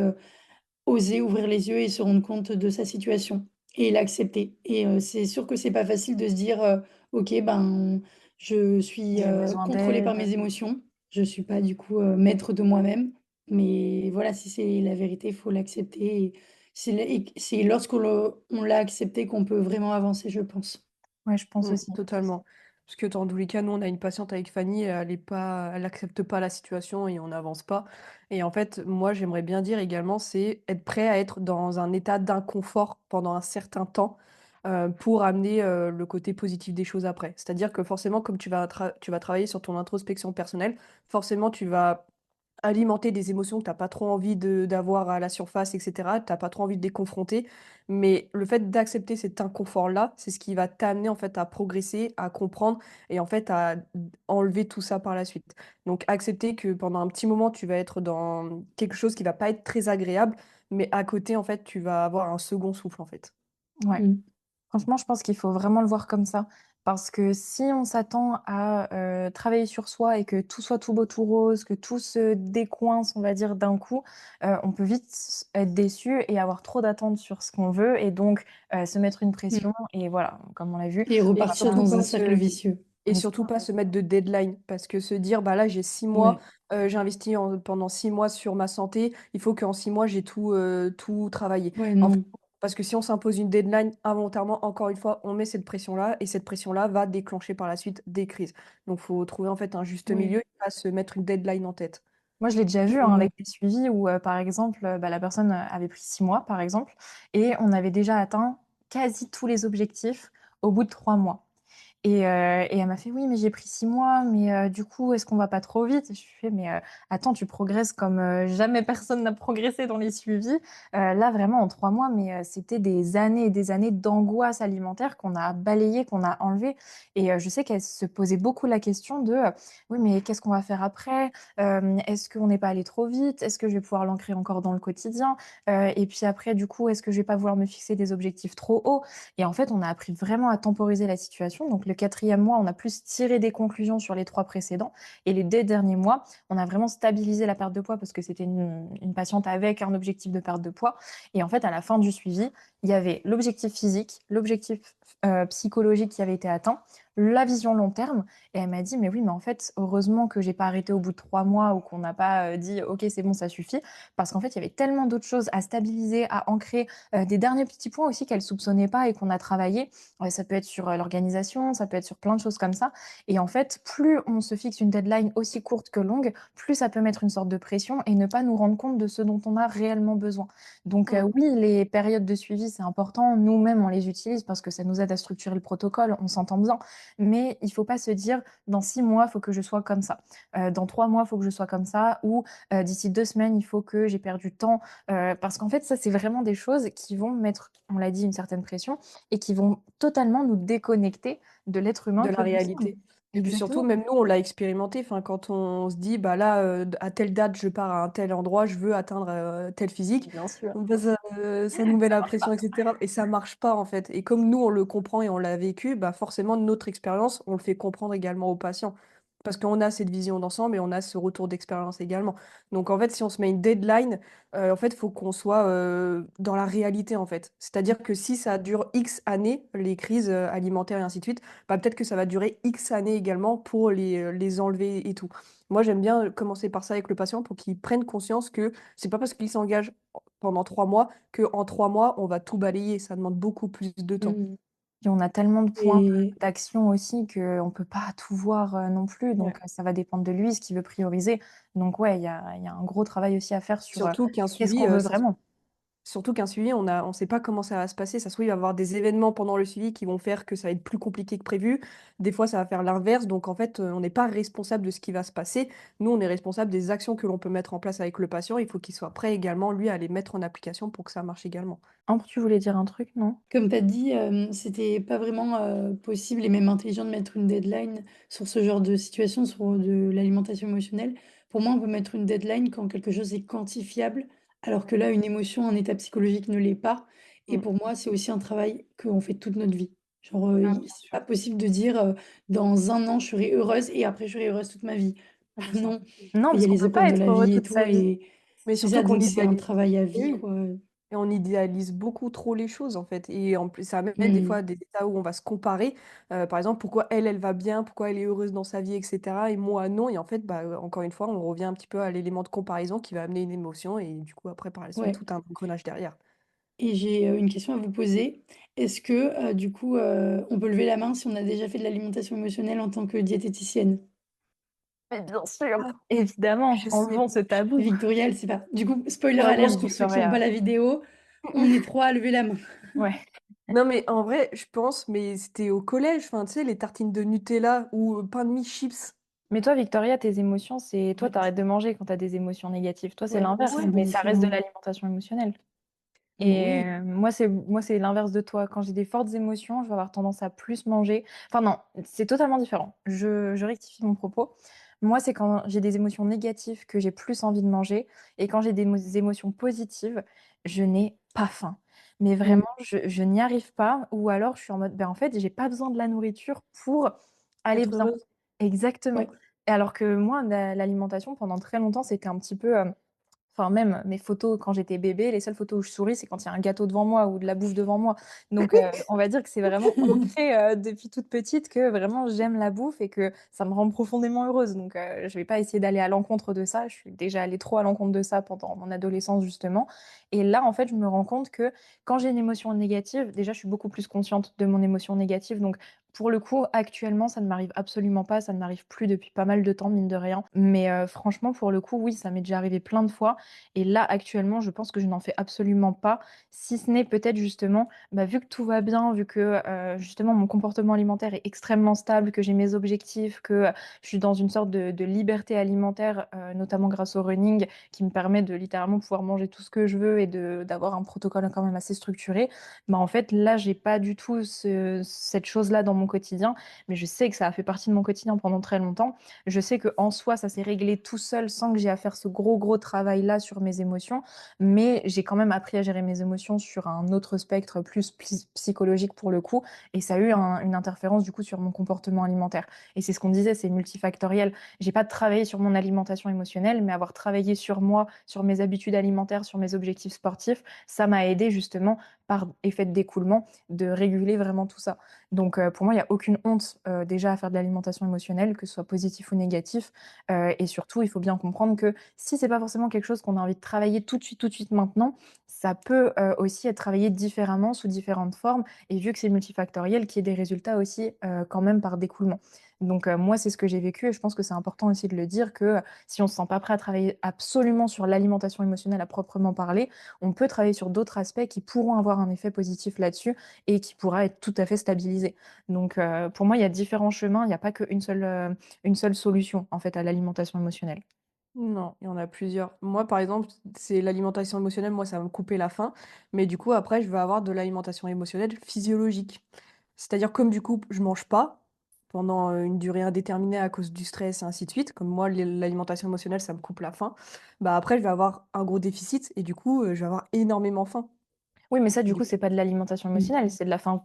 oser ouvrir les yeux et se rendre compte de sa situation et l'accepter et c'est sûr que c'est pas facile de se dire, «OK, ben, je suis, J'ai besoin contrôlée par d'aide. mes émotions. Je suis pas du coup, maître de moi-même». Mais voilà, si c'est la vérité, il faut l'accepter et c'est on l'a accepté qu'on peut vraiment avancer, je pense. Ouais, je pense aussi. Totalement. Parce que dans tous les cas, nous, on a une patiente avec Fanny, elle accepte pas la situation et on n'avance pas. Et en fait, moi, j'aimerais bien dire également, c'est être prêt à être dans un état d'inconfort pendant un certain temps, pour amener, le côté positif des choses après. C'est-à-dire que forcément, comme tu vas travailler sur ton introspection personnelle, forcément, tu vas alimenter des émotions que tu as pas trop envie d'avoir à la surface et cetera. Tu as pas trop envie de les confronter, mais le fait d'accepter cet inconfort-là, c'est ce qui va t'amener, en fait, à progresser, à comprendre et en fait, à enlever tout ça par la suite. Donc accepter que pendant un petit moment, tu vas être dans quelque chose qui va pas être très agréable, mais à côté, en fait, tu vas avoir un second souffle, en fait. Ouais. Mmh. Franchement, je pense qu'il faut vraiment le voir comme ça. Parce que si on s'attend à, travailler sur soi et que tout soit tout beau, tout rose, que tout se décoince, on va dire, d'un coup, on peut vite être déçu et avoir trop d'attentes sur ce qu'on veut et donc, se mettre une Mmh. pression et voilà, comme on l'a vu, Et on va repartir surtout dans un pas cercle vicieux. et c'est surtout ça. pas se mettre de deadline parce que se dire: «Bah, là, j'ai 6 mois, Ouais, j'ai investi pendant 6 mois sur ma santé, il faut qu'en 6 mois, j'ai tout travaillé». ouais, En fait, non. parce que si on s'impose une deadline involontairement, encore une fois, on met cette pression-là et cette pression-là va déclencher par la suite des crises. Donc faut trouver, en fait, un juste milieu Ouais, et pas se mettre une deadline en tête. Moi, je l'ai déjà vu, hein, ouais. avec des suivis où, par exemple, la personne, avait pris 6 mois, par exemple et on avait déjà atteint quasi tous les objectifs au bout de 3 mois. Et elle m'a fait: «Oui, mais j'ai pris 6 mois, mais du coup, est-ce qu'on va pas trop vite?» Je lui fais: «Mais attends, tu progresses comme, jamais personne n'a progressé dans les suivis». Là, vraiment, en 3 mois, mais c'était des années et des années d'angoisse alimentaire qu'on a balayé, qu'on a enlevé et je sais qu'elle se posait beaucoup la question de, «Oui, mais qu'est-ce qu'on va faire après? Est-ce qu'on n'est pas allé trop vite? Est-ce que je vais pouvoir l'ancrer encore dans le quotidien? Et puis après, du coup, est-ce que je vais pas vouloir me fixer des objectifs trop hauts?» Et en fait, on a appris vraiment à temporiser la situation. Donc le 4e mois, on a plus tiré des conclusions sur les 3 précédents et les 2 derniers mois, on a vraiment stabilisé la perte de poids parce que c'était une patiente avec un objectif de perte de poids et en fait, à la fin du suivi, Il y avait l'objectif physique, l'objectif psychologique qui avait été atteint, la vision long terme. Et elle m'a dit, mais oui, mais en fait, heureusement que j'ai pas arrêté au bout de 3 mois ou qu'on n'a pas dit, ok, c'est bon, ça suffit. Parce qu'en fait, il y avait tellement d'autres choses à stabiliser, à ancrer, des derniers petits points aussi qu'elle soupçonnait pas et qu'on a travaillé. Ça peut être sur l'organisation, ça peut être sur plein de choses comme ça. Et en fait, plus on se fixe une deadline aussi courte que longue, plus ça peut mettre une sorte de pression et ne pas nous rendre compte de ce dont on a réellement besoin. Donc Mm. oui, les périodes de suivi, c'est important. Nous-mêmes, on les utilise parce que ça nous aide à structurer le protocole, on s'entend bien. Mais il faut pas se dire, dans 6 mois, il faut que je sois comme ça. Dans 3 mois, il faut que je sois comme ça. Ou d'ici 2 semaines, il faut que j'ai perdu de temps. Parce qu'en fait, ça, c'est vraiment des choses qui vont mettre, on l'a dit, une certaine pression et qui vont totalement nous déconnecter de l'être humain De que la nous sommes. réalité. Et puis surtout, Exactement. même nous, on l'a expérimenté. Enfin, quand on se dit, bah là, à telle date, je pars à un tel endroit, je veux atteindre tel physique, Bien sûr. bah, ça nous met Ça la marche pression, pas. etc. Et ça marche pas, en fait. Et comme nous, on le comprend et on l'a vécu, bah forcément, notre expérience, on le fait comprendre également aux patients. Parce qu'on a cette vision d'ensemble et on a ce retour d'expérience également. Donc, en fait, si on se met une deadline, en fait, il faut qu'on soit dans la réalité, en fait. C'est-à-dire que si ça dure X années, les crises alimentaires et ainsi de suite, bah, peut-être que ça va durer X années également pour les enlever et tout. Moi, j'aime bien commencer par ça avec le patient pour qu'il prenne conscience que c'est pas parce qu'il s'engage pendant 3 mois qu'en 3 mois, on va tout balayer. Ça demande beaucoup plus de temps. Mmh. Puis on a tellement de points Et d'action aussi qu'on ne peut pas tout voir non plus. Ouais. Donc ça va dépendre de lui, ce qu'il veut prioriser. Donc ouais, il y a un gros travail aussi à faire sur Surtout qu'un qu'est-ce suivi, qu'on veut vraiment. surtout qu'un suivi, on sait pas comment ça va se passer. Ça se trouve, il va y avoir des événements pendant le suivi qui vont faire que ça va être plus compliqué que prévu. Des fois, ça va faire l'inverse. Donc, en fait, on n'est pas responsable de ce qui va se passer. Nous, on est responsable des actions que l'on peut mettre en place avec le patient. Il faut qu'il soit prêt également, lui, à les mettre en application pour que ça marche également. Ambre, tu voulais dire un truc, non? comme tu as dit, c'était pas vraiment, possible et même intelligent de mettre une deadline sur ce genre de situation, sur de l'alimentation émotionnelle. Pour moi, on peut mettre une deadline quand quelque chose est quantifiable, alors que là, une émotion, un état psychologique ne l'est pas. Et Mm. pour moi, c'est aussi un travail qu'on fait toute notre vie. Genre, Ah, i bien c'est sûr. pas possible de dire, «Dans un an, je serai heureuse et après je serai heureuse toute ma vie». Ah, mais c'est Non, impossible. Non, il y parce a qu'on les peut épreuves pas de être la heureux vie et toute tout sa vie. et Mais c'est surtout ça, qu'on donc c'est un idéalise. travail à Eh vie, oui. quoi. Et on idéalise beaucoup trop les choses, en fait. Et en plus, ça amène des fois Mmh. à des états où on va se comparer. Par exemple, pourquoi elle, elle va bien, pourquoi elle est heureuse dans sa vie, etc. Et moi, non. Et en fait, bah, encore une fois, on revient un petit peu à l'élément de comparaison qui va amener une émotion. Et du coup, après, par la suite, Ouais. tout un engrenage derrière. Et j'ai, une question à vous poser. Est-ce que, du coup, on peut lever la main si on a déjà fait de l'alimentation émotionnelle en tant que diététicienne? Mais bien sûr, Ah, évidemment, je sais. enlevons ce tabou. Victoria, elle sait pas. Du coup, spoiler Ouais, moi, alert je pour dis. ceux qui saurais, ont pas la vidéo, on est 3 à lever la main. ouais. Non, mais en vrai, je pense, mais c'était au collège. Enfin, tu sais, les tartines de Nutella ou pain de mie chips. Mais toi, Victoria, tes émotions, c'est toi, Ouais, t'arrêtes de manger quand t'as des émotions négatives. Toi, c'est ouais, c'est l'inverse, un Ouais. bon mais ça reste de différent. l'alimentation émotionnelle. Et Oui. moi, c'est l'inverse de toi. Quand j'ai des fortes émotions, je vais avoir tendance à plus manger. Enfin non, c'est totalement différent. Je rectifie mon propos. Moi, c'est quand j'ai des émotions négatives que j'ai plus envie de manger. Et quand j'ai des émotions positives, je n'ai pas faim. Mais Mmh. vraiment, je n'y arrive pas. Ou alors, je suis en mode, ben, en fait, j'ai pas besoin de la nourriture pour aller Être bien. heureuse. Exactement. Ouais. Et alors que moi, l'alimentation, pendant très longtemps, c'était un petit peu... Enfin, même mes photos quand j'étais bébé, les seules photos où je souris, c'est quand il y a un gâteau devant moi ou de la bouffe devant moi. Donc, on va dire que c'est vraiment ancré depuis toute petite que vraiment j'aime la bouffe et que ça me rend profondément heureuse. Donc, je vais pas essayer d'aller à l'encontre de ça. Je suis déjà allée trop à l'encontre de ça pendant mon adolescence, justement. Et là, en fait, je me rends compte que quand j'ai une émotion négative, déjà, je suis beaucoup plus consciente de mon émotion négative. Donc, pour le coup, actuellement, ça ne m'arrive absolument pas. Ça ne m'arrive plus depuis pas mal de temps, mine de rien. Mais franchement, pour le coup, oui, ça m'est déjà arrivé plein de fois. Et là, actuellement, je pense que je n'en fais absolument pas, si ce n'est peut-être justement, bah, vu que tout va bien, vu que justement mon comportement alimentaire est extrêmement stable, que j'ai mes objectifs, que je suis dans une sorte de liberté alimentaire, notamment grâce au running, qui me permet de littéralement pouvoir manger tout ce que je veux et d'avoir un protocole quand même assez structuré. Bah, en fait, là, j'ai pas du tout cette chose-là dans mon quotidien, mais je sais que ça a fait partie de mon quotidien pendant très longtemps. Je sais que en soi, ça s'est réglé tout seul sans que j'ai à faire ce gros travail-là sur mes émotions, mais j'ai quand même appris à gérer mes émotions sur un autre spectre plus psychologique pour le coup, et ça a eu une interférence du coup sur mon comportement alimentaire. Et c'est ce qu'on disait, c'est multifactoriel. J'ai pas travaillé sur mon alimentation émotionnelle, mais avoir travaillé sur moi, sur mes habitudes alimentaires, sur mes objectifs sportifs, ça m'a aidé justement par effet d'écoulement, de réguler vraiment tout ça. Donc pour moi, il y a aucune honte, déjà à faire de l'alimentation émotionnelle, que ce soit positif ou négatif, et surtout, il faut bien comprendre que si c'est pas forcément quelque chose qu'on a envie de travailler tout de suite, maintenant, ça peut, aussi être travaillé différemment, sous différentes formes et vu que c'est multifactoriel, qu'il y ait des résultats aussi, quand même par d'écoulement. Donc moi, c'est ce que j'ai vécu et je pense que c'est important aussi de le dire que, si on se sent pas prêt à travailler absolument sur l'alimentation émotionnelle à proprement parler, on peut travailler sur d'autres aspects qui pourront avoir un effet positif là-dessus et qui pourra être tout à fait stabilisé. Donc pour moi, il y a différents chemins, il y a pas une seule solution, en fait, à l'alimentation émotionnelle. Non, il y en a plusieurs. Moi, par exemple, c'est l'alimentation émotionnelle, moi, ça va me couper la faim, mais du coup, après, je vais avoir de l'alimentation émotionnelle physiologique. C'est-à-dire, comme du coup, je mange pas pendant une durée indéterminée à cause du stress et ainsi de suite, comme moi, l'alimentation émotionnelle, ça me coupe la faim, bah après, je vais avoir un gros déficit et du coup, je vais avoir énormément faim. Oui, mais ça, du Du coup, c'est pas de l'alimentation Mmh. émotionnelle, c'est de la faim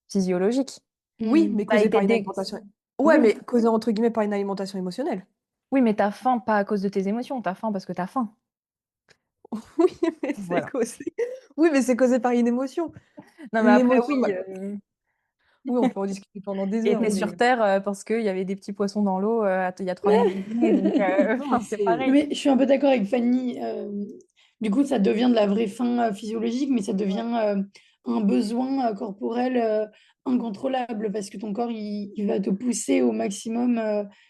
physiologique. Oui, Mmh. mais Ça a causé été par une dé alimentation. Ouais, Oui, mais causé entre guillemets par une alimentation émotionnelle. oui, mais tu as faim pas à cause de tes émotions, tu as faim parce que tu as faim. Oui, mais c'est Voilà. causé. Oui, mais c'est causé par une émotion. Non, mais après L'émotion, oui, bah, oui, on peut en discuter pendant des et heures, tu es sur mais terre, parce qu'il y avait des petits poissons dans l'eau, il y a 3000 années, donc non, mais enfin, c'est Non, pareil. mais je suis un peu d'accord avec Fanny. Du coup, ça devient de la vraie faim physiologique, mais ça Ouais. devient un besoin corporel incontrôlable parce que ton corps, il va te pousser au maximum.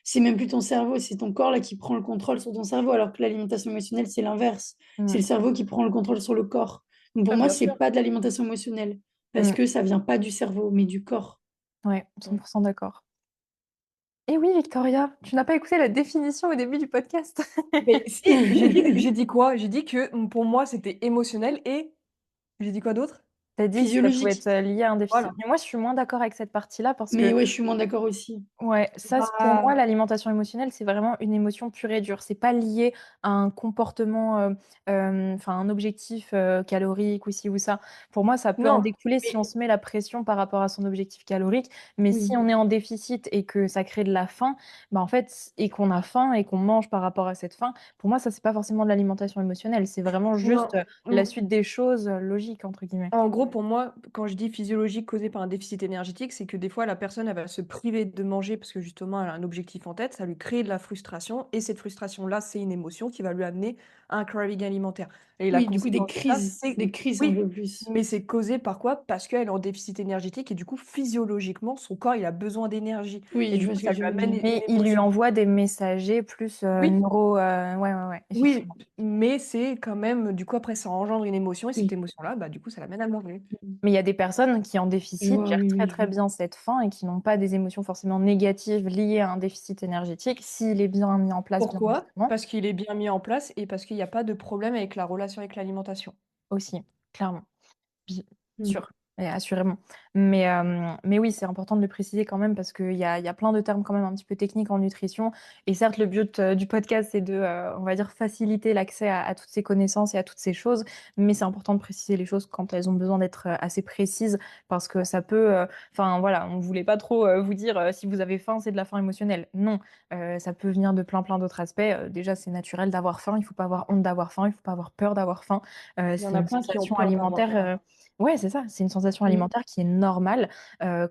C'est même plus ton cerveau, c'est ton corps là qui prend le contrôle sur ton cerveau, alors que l'alimentation émotionnelle, c'est l'inverse. C'est Mmh. le cerveau qui prend le contrôle sur le corps. Donc pour ah, moi, bien c'est sûr. pas de l'alimentation émotionnelle parce Mmh. que ça vient pas du cerveau, mais du corps. Ouais, Mmh. 100 d'accord. Et oui, Victoria, tu n'as pas écouté la définition au début du podcast. Mais si, j'ai dit quoi? J'ai dit que pour moi, c'était émotionnel et j'ai dit quoi d'autre? Tu as dit que ça pouvait Physiologique. être, lié à un déficit. Voilà. Mais moi, je suis moins d'accord avec cette partie-là parce Mais que ouais, je suis moins d'accord aussi. ouais, ça, c pour moi, Bah, l'alimentation émotionnelle, c'est vraiment une émotion pure et dure. C'est pas lié à un comportement, enfin, un objectif, calorique ou ci ou ça. Pour moi, ça peut en non, découler si on mais se met la pression par rapport à son objectif calorique, mais si Oui. on est en déficit et que ça crée de la faim, bah, en fait et qu'on a faim et qu'on mange par rapport à cette faim, pour moi, ça, c'est pas forcément de l'alimentation émotionnelle. C'est vraiment non. juste, la suite des choses, «logiques» entre guillemets. En gros, pour moi, quand je dis physiologique causé par un déficit énergétique, c'est que des fois, la personne, elle va se priver de manger parce que justement, elle a un objectif en tête, ça lui crée de la frustration et cette frustration-là, c'est une émotion qui va lui amener à un craving alimentaire. Et la Oui, du coup, conséquence de ça, c'est des crises un oui, peu plus. mais c'est causé par quoi? Parce qu'elle est en déficit énergétique et du coup, physiologiquement, son corps, il a besoin d'énergie et Oui, je du vois coup, ce que ça lui tu veux amène dire. une Mais il lui émotion. envoie des messagers plus, Oui, ouais, ouais, ouais, oui, effectivement. mais c'est quand même, du coup, après, ça engendre une émotion et cette Oui. émotion-là, bah, du coup, ça l'amène à manger. Mais il y a des personnes qui, en Je déficit, vois, gèrent oui, très, oui, je très vois. bien cette faim et qui n'ont pas des émotions forcément négatives liées à un déficit énergétique, s'il est bien mis en place, bien Pourquoi? évidemment, Parce qu'il est bien mis en place et parce qu'il y a pas de problème avec la relation avec l'alimentation. aussi, clairement. Bien Mmh. sûr et assurément. Mais oui, c'est important de le préciser quand même parce qu'il y a plein de termes quand même un petit peu techniques en nutrition et certes le but, du podcast c'est de, on va dire faciliter l'accès à toutes ces connaissances et à toutes ces choses, mais c'est important de préciser les choses quand elles ont besoin d'être, assez précises parce que ça peut, enfin voilà, on voulait pas trop, vous dire, si vous avez faim, c'est de la faim émotionnelle. Non, ça peut venir de plein d'autres aspects. Déjà, c'est naturel d'avoir faim, il faut pas avoir honte d'avoir faim, il faut pas avoir peur d'avoir faim. Il y en C'est a une plein qui ont sensation peur d'avoir alimentaire, faim. ouais, c'est ça, c'est une sensation Mmh. alimentaire qui est normale,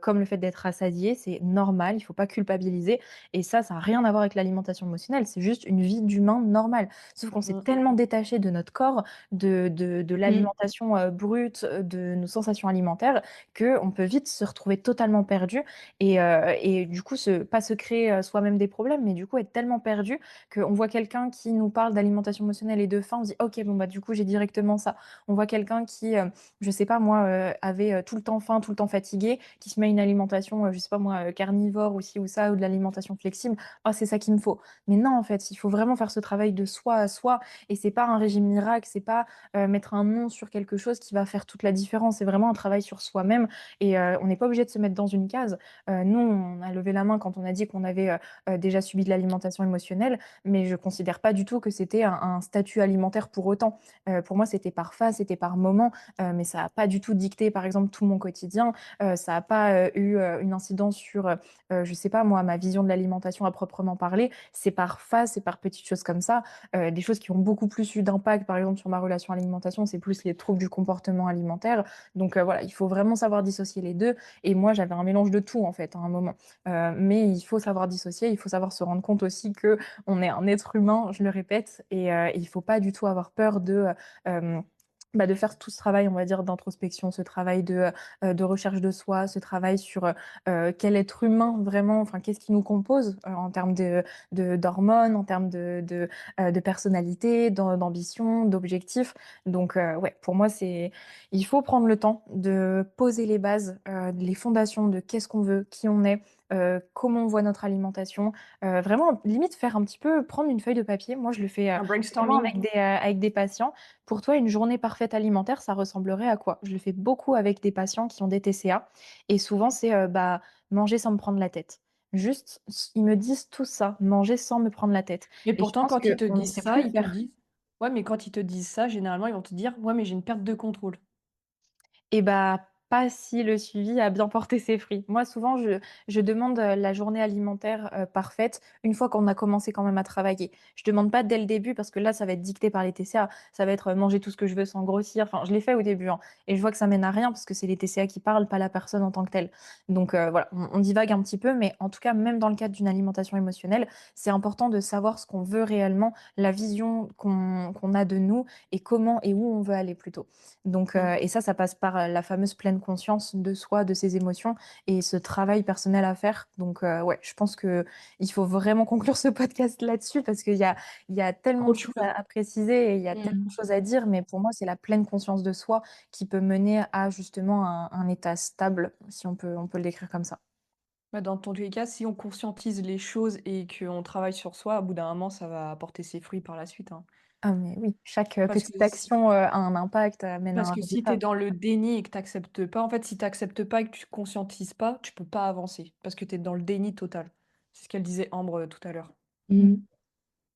comme le fait d'être rassasié, c'est normal, il faut pas culpabiliser et ça a rien à voir avec l'alimentation émotionnelle, c'est juste une vie d'humain normale. Sauf qu'on s'est Mmh. tellement détaché de notre corps, de Mmh. l'alimentation, brute, de nos sensations alimentaires, qu'on peut vite se retrouver totalement perdu et du coup pas se créer, soi-même des problèmes, mais du coup être tellement perdu qu'on voit quelqu'un qui nous parle d'alimentation émotionnelle et de faim, on se dit: «OK, bon, bah, du coup, j'ai directement ça». On voit quelqu'un qui, je sais pas moi, avait, tout le temps faim, tout le temps fatigué, qui se met une alimentation, je sais pas moi, carnivore ou ci ou ça ou de l'alimentation flexible. «Ah, c'est ça qu'il me faut». Mais non, en fait, il faut vraiment faire ce travail de soi à soi et c'est pas un régime miracle, c'est pas, mettre un nom sur quelque chose qui va faire toute la différence. C'est vraiment un travail sur soi-même et on n'est pas obligé de se mettre dans une case. Nous, on a levé la main quand on a dit qu'on avait, déjà subi de l'alimentation émotionnelle, mais je considère pas du tout que c'était un statut alimentaire pour autant. Pour moi, c'était par phase, c'était par moment, mais ça a pas du tout dicté, par exemple exemple, tout mon quotidien. Ça a pas, eu, une incidence sur, je sais pas moi, ma vision de l'alimentation à proprement parler. C'est par phase, c'est par petites choses comme ça. Des choses qui ont beaucoup plus eu d'impact, par exemple, sur ma relation à l'alimentation, c'est plus les troubles du comportement alimentaire. Donc, voilà, il faut vraiment savoir dissocier les 2 et moi, j'avais un mélange de tout, en fait, à un moment. Mais il faut savoir dissocier, il faut savoir se rendre compte aussi qu'on est un être humain, je le répète, et il faut pas du tout avoir peur de faire tout ce travail, on va dire, d'introspection, ce travail de recherche de soi, ce travail sur, quel être humain vraiment, enfin, qu'est-ce qui nous compose, en termes d'hormones, en termes de personnalité, d'ambition, d'objectifs. Donc, ouais, pour moi, il faut prendre le temps de poser les bases, les fondations de qu'est-ce qu'on veut, qui on est, comment on voit notre alimentation. Vraiment, limite, faire un petit peu, prendre une feuille de papier. Moi, je le fais, Un souvent brainstorming. avec des patients. Pour toi, une journée parfaite alimentaire, ça ressemblerait à quoi? Je le fais beaucoup avec des patients qui ont des TCA et souvent c'est, bah, manger sans me prendre la tête. Juste, ils me disent tout ça, manger sans me prendre la tête Mais et je pourtant, pense quand ils te qu'on ne disent sait ça, plus le ils te faire. disent ouais, mais quand ils te disent ça, généralement, ils vont te dire: «Ouais, mais j'ai une perte de contrôle». Et bah, pas si le suivi a bien porté ses fruits. Moi, souvent, je demande, la journée alimentaire, parfaite, une fois qu'on a commencé quand même à travailler. Je demande pas dès le début parce que là, ça va être dicté par les TCA. Ça va être, manger tout ce que je veux sans grossir. Enfin, je l'ai fait au début, hein, et je vois que ça mène à rien parce que c'est les TCA qui parlent, pas la personne en tant que telle. Donc, voilà, on divague un petit peu, mais en tout cas, même dans le cadre d'une alimentation émotionnelle, c'est important de savoir ce qu'on veut réellement, la vision qu'on a de nous et comment et où on veut aller plutôt. Donc, Mmh. et ça passe par, la fameuse pleine conscience de soi, de ses émotions et ce travail personnel à faire. Donc, ouais, je pense qu'il faut vraiment conclure ce podcast là-dessus parce qu'il y a tellement Trop de de choses choses. à préciser et il y a tellement Mmh. de choses à dire, mais pour moi, c'est la pleine conscience de soi qui peut mener à justement un état stable, si on peut le décrire comme ça. Bah, dans tous les cas, si on conscientise les choses et qu'on travaille sur soi, au bout d'un moment, ça va porter ses fruits par la suite, hein. Ah mais oui, chaque, Parce que petite action, a un impact, mène à Parce un que si tu es résultat. dans le déni et que tu acceptes pas, en fait, si tu acceptes pas et que tu conscientises pas, tu peux pas avancer parce que tu es dans le déni total. C'est ce qu'elle disait Ambre, tout à l'heure. Mmh.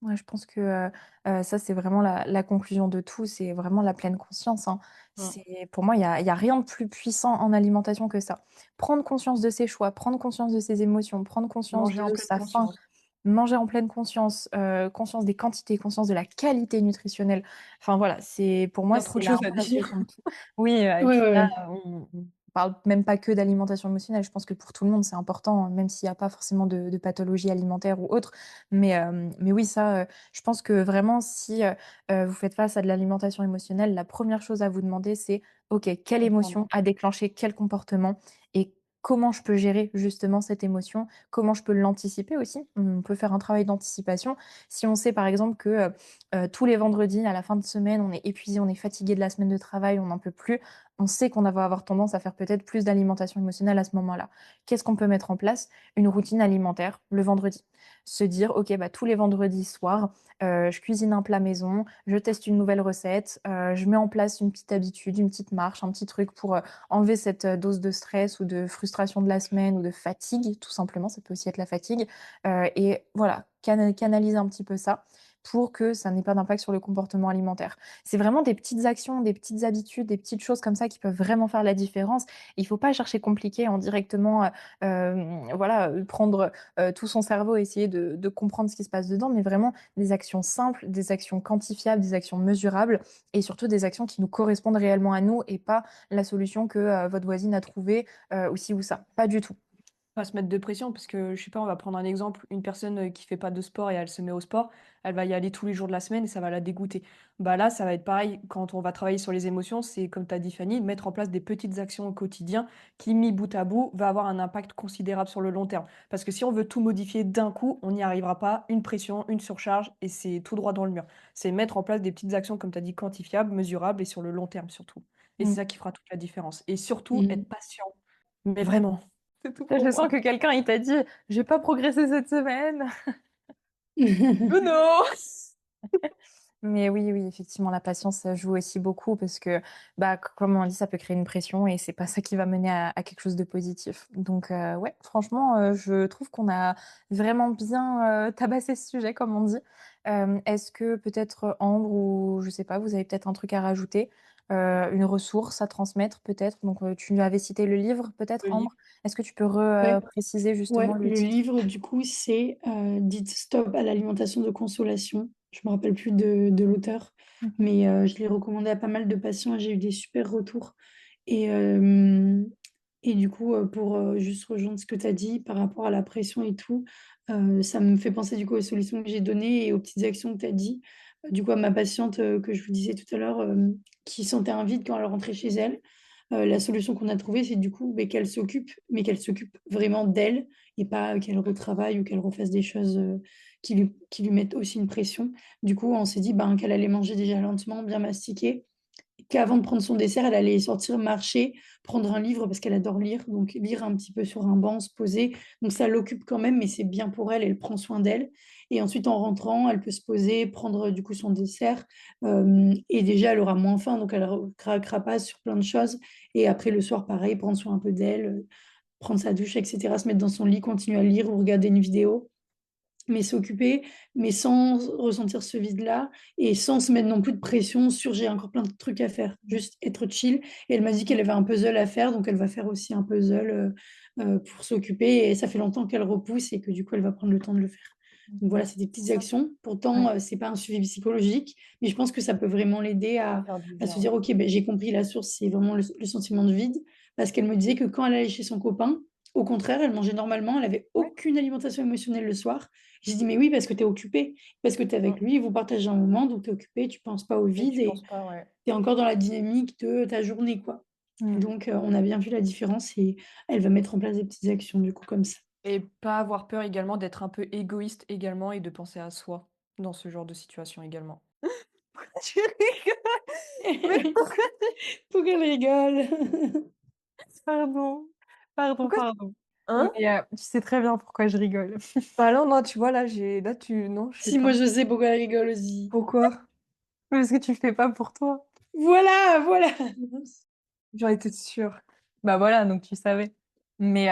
Ouais, je pense que, ça, c'est vraiment la conclusion de tout, c'est vraiment la pleine conscience, hein. Mmh. Pour moi, il y a rien de plus puissant en alimentation que ça. Prendre conscience de ses choix, prendre conscience de ses émotions, prendre conscience Manger en de pleine sa faim, conscience. manger en pleine conscience, conscience des quantités, conscience de la qualité nutritionnelle. Enfin voilà, pour Il moi, y a trop c'est de la choses à représentation dire. de tout. Oui, et Ouais, puis ouais, là, ouais. on parle même pas que d'alimentation émotionnelle. Je pense que pour tout le monde, c'est important, hein, même s'il y a pas forcément de pathologie alimentaire ou autre. Mais oui, ça, je pense que vraiment si, vous faites face à de l'alimentation émotionnelle, la première chose à vous demander, c'est: «OK, quelle Comprendre. émotion a déclenché quel comportement et comment je peux gérer justement cette émotion? Comment je peux l'anticiper aussi?» On peut faire un travail d'anticipation. Si on sait par exemple que, tous les vendredis à la fin de semaine, on est épuisé, on est fatigué de la semaine de travail, on n'en peut plus, on sait qu'on va avoir tendance à faire peut-être plus d'alimentation émotionnelle à ce moment-là. Qu'est-ce qu'on peut mettre en place? Une routine alimentaire le vendredi. Se dire: «OK, bah, tous les vendredis soirs, je cuisine un plat maison, je teste une nouvelle recette, je mets en place une petite habitude, une petite marche, un petit truc pour, enlever cette, dose de stress ou de frustration de la semaine ou de fatigue, tout simplement, ça peut aussi être la fatigue, et voilà, canaliser un petit peu ça pour que ça n'ait pas d'impact sur le comportement alimentaire. C'est vraiment des petites actions, des petites habitudes, des petites choses comme ça qui peuvent vraiment faire la différence. Il faut pas chercher compliqué en directement, voilà, prendre, tout son cerveau, essayer de comprendre ce qui se passe dedans, mais vraiment des actions simples, des actions quantifiables, des actions mesurables et surtout des actions qui nous correspondent réellement à nous et pas la solution que, votre voisine a trouvée, ou ci ou ça. Pas du tout. Pas se mettre de pression parce que, je sais pas, on va prendre un exemple, une personne, qui fait pas de sport et elle se met au sport, elle va y aller tous les jours de la semaine et ça va la dégoûter. Bah, là, ça va être pareil quand on va travailler sur les émotions, c'est comme tu as dit Fanny, mettre en place des petites actions au quotidien qui, mis bout à bout, va avoir un impact considérable sur le long terme. Parce que si on veut tout modifier d'un coup, on n'y arrivera pas, une pression, une surcharge et c'est tout droit dans le mur. C'est mettre en place des petites actions, comme tu as dit, quantifiables, mesurables et sur le long terme surtout. Et c'est Mmh. ça qui fera toute la différence et surtout Mmh. être patient. Mais vraiment, c'est tout pour Je sens moi. que quelqu'un, il t'a dit: «J'ai pas progressé cette semaine». Oh non! Mais oui, oui, effectivement, la patience, ça joue aussi beaucoup parce que, bah, comme on dit, ça peut créer une pression et c'est pas ça qui va mener à quelque chose de positif. Donc, ouais, franchement, je trouve qu'on a vraiment bien, tabassé ce sujet, comme on dit. Est-ce que peut-être, Ambre ou je sais pas, vous avez peut-être un truc à rajouter? une ressource à transmettre peut-être? Donc, tu avais cité le livre peut-être, Le livre. Ambre? Est-ce que tu peux Ouais, préciser justement ouais, le le titre? livre, du coup, c'est Dites stop à l'alimentation de consolation. Je me rappelle plus de l'auteur, Mmh. mais je l'ai recommandé à pas mal de patients et j'ai eu des super retours. Et, et du coup, pour juste rejoindre ce que tu as dit par rapport à la pression et tout, ça me fait penser du coup aux solutions que j'ai données et aux petites actions que tu as dit. Du coup, à ma patiente que je vous disais tout à l'heure, qui sentait un vide quand elle rentrait chez elle. La solution qu'on a trouvée, c'est du coup, beh, qu'elle s'occupe, mais qu'elle s'occupe vraiment d'elle et pas qu'elle retravaille ou qu'elle refasse des choses, qui lui mettent aussi une pression. Du coup, on s'est dit, ben, qu'elle allait manger déjà lentement, bien mastiquer, qu'avant de prendre son dessert, elle allait sortir marcher, prendre un livre parce qu'elle adore lire, donc lire un petit peu sur un banc, se poser. Donc ça l'occupe quand même, mais c'est bien pour elle, elle prend soin d'elle. Et ensuite, en rentrant, elle peut se poser, prendre du coup son dessert. Et déjà, elle aura moins faim, donc elle craquera pas sur plein de choses. Et après, le soir, pareil, prendre soin un peu d'elle, prendre sa douche, etc., se mettre dans son lit, continuer à lire ou regarder une vidéo mais s'occuper, mais sans ressentir ce vide-là et sans se mettre non plus de pression sur j'ai encore plein de trucs à faire. Juste être chill. Et elle m'a dit qu'elle avait un puzzle à faire, donc elle va faire aussi un puzzle pour s'occuper. Et ça fait longtemps qu'elle repousse et que du coup, elle va prendre le temps de le faire. Donc voilà, c'est des petites Ça actions. ouais, Pourtant, c'est pas un suivi psychologique, mais je pense que ça peut vraiment l'aider Ça va faire du à se bien, ouais. dire, OK, ben, j'ai compris la source, c'est vraiment le sentiment de vide. Parce qu'elle me disait que quand elle allait chez son copain, au contraire, elle mangeait normalement, elle avait ouais. aucune alimentation émotionnelle le soir. J'ai dit: «Mais oui, parce que tu es occupée, parce que tu es avec Mmh. lui, vous partagez un moment, donc tu es occupée, tu penses pas au Et vide tu et penses pas, ouais. tu es encore dans la dynamique de ta journée, quoi». Mmh. Donc on a bien vu la différence et elle va mettre en place des petites actions, du coup, comme ça. Et pas avoir peur également d'être un peu égoïste également et de penser à soi dans ce genre de situation également. Tu rigoles? Mais pourquoi Faut qu'elle rigole. Pardon, pardon, pourquoi pardon. hein? Mais, tu sais très bien pourquoi je rigole. Bah, non, non, tu vois, là, tu non, je sais Si, moi, pas. je sais pourquoi elle rigole aussi. Pourquoi? Parce que tu le fais pas pour toi. Voilà, voilà! J'en étais sûre. Bah, voilà, donc tu savais. Mais,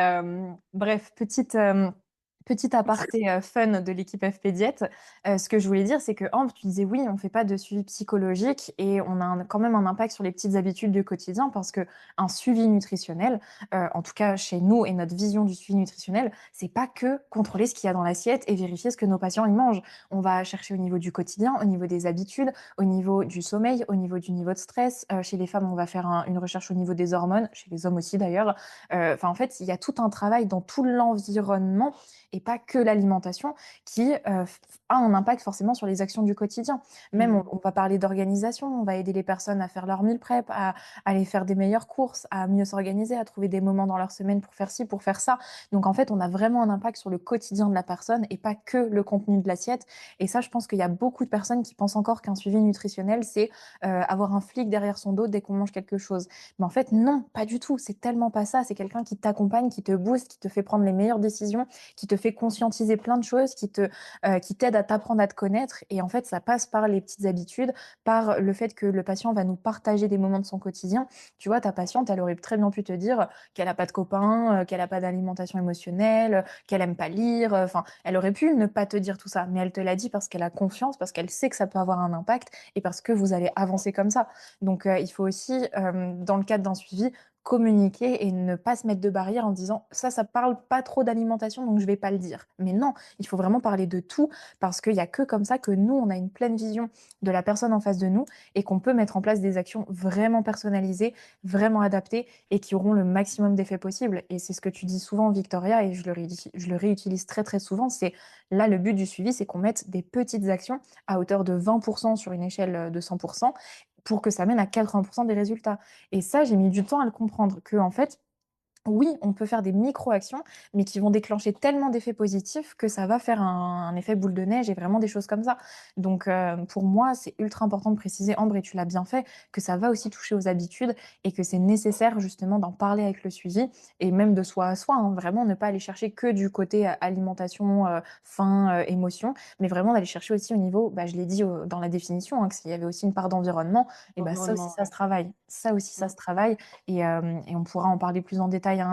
bref, petit aparté, fun de l'équipe FP Diète. Ce que je voulais dire, c'est que Ambre, tu disais: «Oui, on fait pas de suivi psychologique et on a quand même un impact sur les petites habitudes du quotidien» parce qu'un suivi nutritionnel, en tout cas chez nous et notre vision du suivi nutritionnel, c'est pas que contrôler ce qu'il y a dans l'assiette et vérifier ce que nos patients, ils mangent. On va chercher au niveau du quotidien, au niveau des habitudes, au niveau du sommeil, au niveau du niveau de stress. Chez les femmes, on va faire une recherche au niveau des hormones, chez les hommes aussi d'ailleurs. Enfin, en fait, il y a tout un travail dans tout l'environnement et pas que l'alimentation qui a un impact forcément sur les actions du quotidien. Même, Mmh. on va parler d'organisation, on va aider les personnes à faire leur meal prep, à aller faire des meilleures courses, à mieux s'organiser, à trouver des moments dans leur semaine pour faire ci, pour faire ça. Donc, en fait, on a vraiment un impact sur le quotidien de la personne et pas que le contenu de l'assiette. Et ça, je pense qu'il y a beaucoup de personnes qui pensent encore qu'un suivi nutritionnel, c'est avoir un flic derrière son dos dès qu'on mange quelque chose. Mais en fait, non, pas du tout. C'est tellement pas ça. C'est quelqu'un qui t'accompagne, qui te booste, qui te fait prendre les meilleures décisions, qui te fait conscientiser plein de choses, qui t'aide à t'apprendre à te connaître. Et en fait, ça passe par les petites habitudes, par le fait que le patient va nous partager des moments de son quotidien. Tu vois, ta patiente, elle aurait très bien pu te dire qu'elle a pas de copains, qu'elle a pas d'alimentation émotionnelle, qu'elle aime pas lire. Enfin, elle aurait pu ne pas te dire tout ça, mais elle te l'a dit parce qu'elle a confiance, parce qu'elle sait que ça peut avoir un impact et parce que vous allez avancer comme ça. Donc, il faut aussi, dans le cadre d'un suivi, communiquer et ne pas se mettre de barrière en disant ça parle pas trop d'alimentation donc je vais pas le dire. Mais non, il faut vraiment parler de tout parce qu'il y a que comme ça que nous on a une pleine vision de la personne en face de nous et qu'on peut mettre en place des actions vraiment personnalisées, vraiment adaptées et qui auront le maximum d'effets possible. Et c'est ce que tu dis souvent, Victoria, et je le réutilise très très souvent. C'est là le but du suivi, c'est qu'on mette des petites actions à hauteur de 20% sur une échelle de 100% pour que ça mène à 80% des résultats. Et ça, j'ai mis du temps à le comprendre, que en fait, oui, on peut faire des micro-actions, mais qui vont déclencher tellement d'effets positifs que ça va faire un effet boule de neige et vraiment des choses comme ça. Donc, pour moi, c'est ultra important de préciser, Ambre, et tu l'as bien fait, que ça va aussi toucher aux habitudes et que c'est nécessaire justement d'en parler avec le suivi et même de soi à soi, hein, vraiment ne pas aller chercher que du côté alimentation, faim, émotion, mais vraiment d'aller chercher aussi au niveau, bah, je l'ai dit dans la définition, hein, qu'il y avait aussi une part d'environnement, et bah, ça aussi, L'environnement, ça ouais. se travaille. Ça aussi, ça Mmh. se travaille et on pourra en parler plus en détail détail à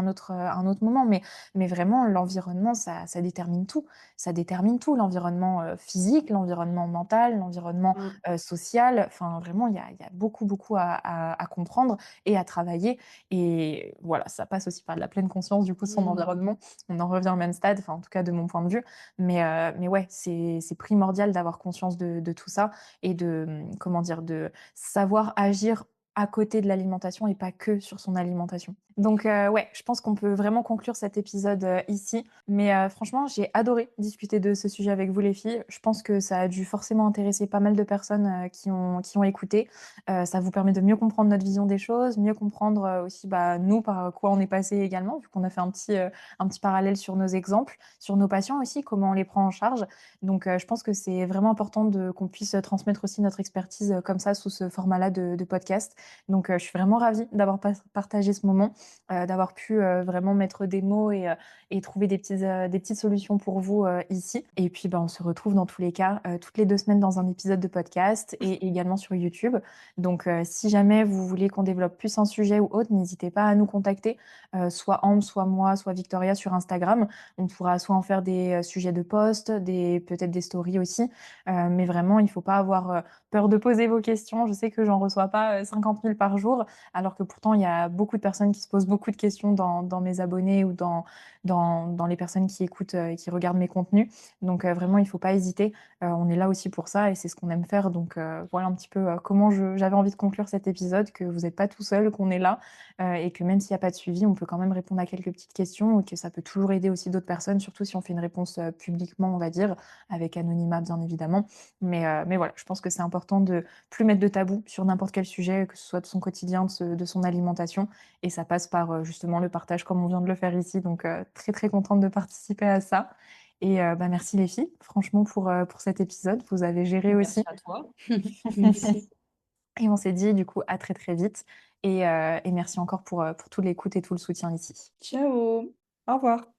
un autre moment, mais vraiment l'environnement ça détermine tout. Ça détermine tout, l'environnement, physique, l'environnement mental, l'environnement, Mmh. social. Enfin vraiment il y a beaucoup, beaucoup à comprendre et à travailler et voilà, ça passe aussi par de la pleine conscience du coup de son Mmh. environnement. On en revient au même stade, enfin en tout cas de mon point de vue, mais ouais, c'est primordial d'avoir conscience de tout ça et de, comment dire? De savoir agir à côté de l'alimentation et pas que sur son alimentation. Donc ouais, je pense qu'on peut vraiment conclure cet épisode, ici. Mais franchement, j'ai adoré discuter de ce sujet avec vous les filles. Je pense que ça a dû forcément intéresser pas mal de personnes, qui ont écouté. Ça vous permet de mieux comprendre notre vision des choses, mieux comprendre, aussi, bah, nous, par quoi on est passé également, vu qu'on a fait un petit parallèle sur nos exemples, sur nos patients aussi, comment on les prend en charge. Donc je pense que c'est vraiment important qu'on puisse transmettre aussi notre expertise, comme ça sous ce format-là de podcast. Donc je suis vraiment ravie d'avoir partagé ce moment, d'avoir pu, vraiment mettre des mots et trouver des petites solutions pour vous, ici. Et puis, bah, on se retrouve dans tous les cas, toutes les 2 semaines dans un épisode de podcast et également sur YouTube. Donc si jamais vous voulez qu'on développe plus un sujet ou autre, n'hésitez pas à nous contacter, soit Ambre, soit moi, soit Victoria sur Instagram. On pourra soit en faire des, sujets de post, peut-être des stories aussi, mais vraiment il faut pas avoir, peur de poser vos questions. Je sais que j'en reçois pas, 50 000 par jour, alors que pourtant il y a beaucoup de personnes qui se posent beaucoup de questions dans mes abonnés ou dans les personnes qui écoutent, et qui regardent mes contenus. Donc vraiment il faut pas hésiter, on est là aussi pour ça et c'est ce qu'on aime faire. Donc voilà un petit peu, comment j'avais envie de conclure cet épisode, que vous êtes pas tout seul, qu'on est là, et que même s'il y a pas de suivi, on peut quand même répondre à quelques petites questions et que ça peut toujours aider aussi d'autres personnes, surtout si on fait une réponse, publiquement, on va dire, avec anonymat bien évidemment. Mais voilà, je pense que c'est important de plus mettre de tabou sur n'importe quel sujet, que ce soit de son quotidien, de son alimentation et ça passe par, justement le partage comme on vient de le faire ici. Donc très, très contente de participer à ça et bah, merci les filles, franchement pour cet épisode. Vous avez géré Merci aussi. à toi. Merci. Et on s'est dit du coup à très, très vite et merci encore pour toute l'écoute et tout le soutien ici. Ciao. Au revoir.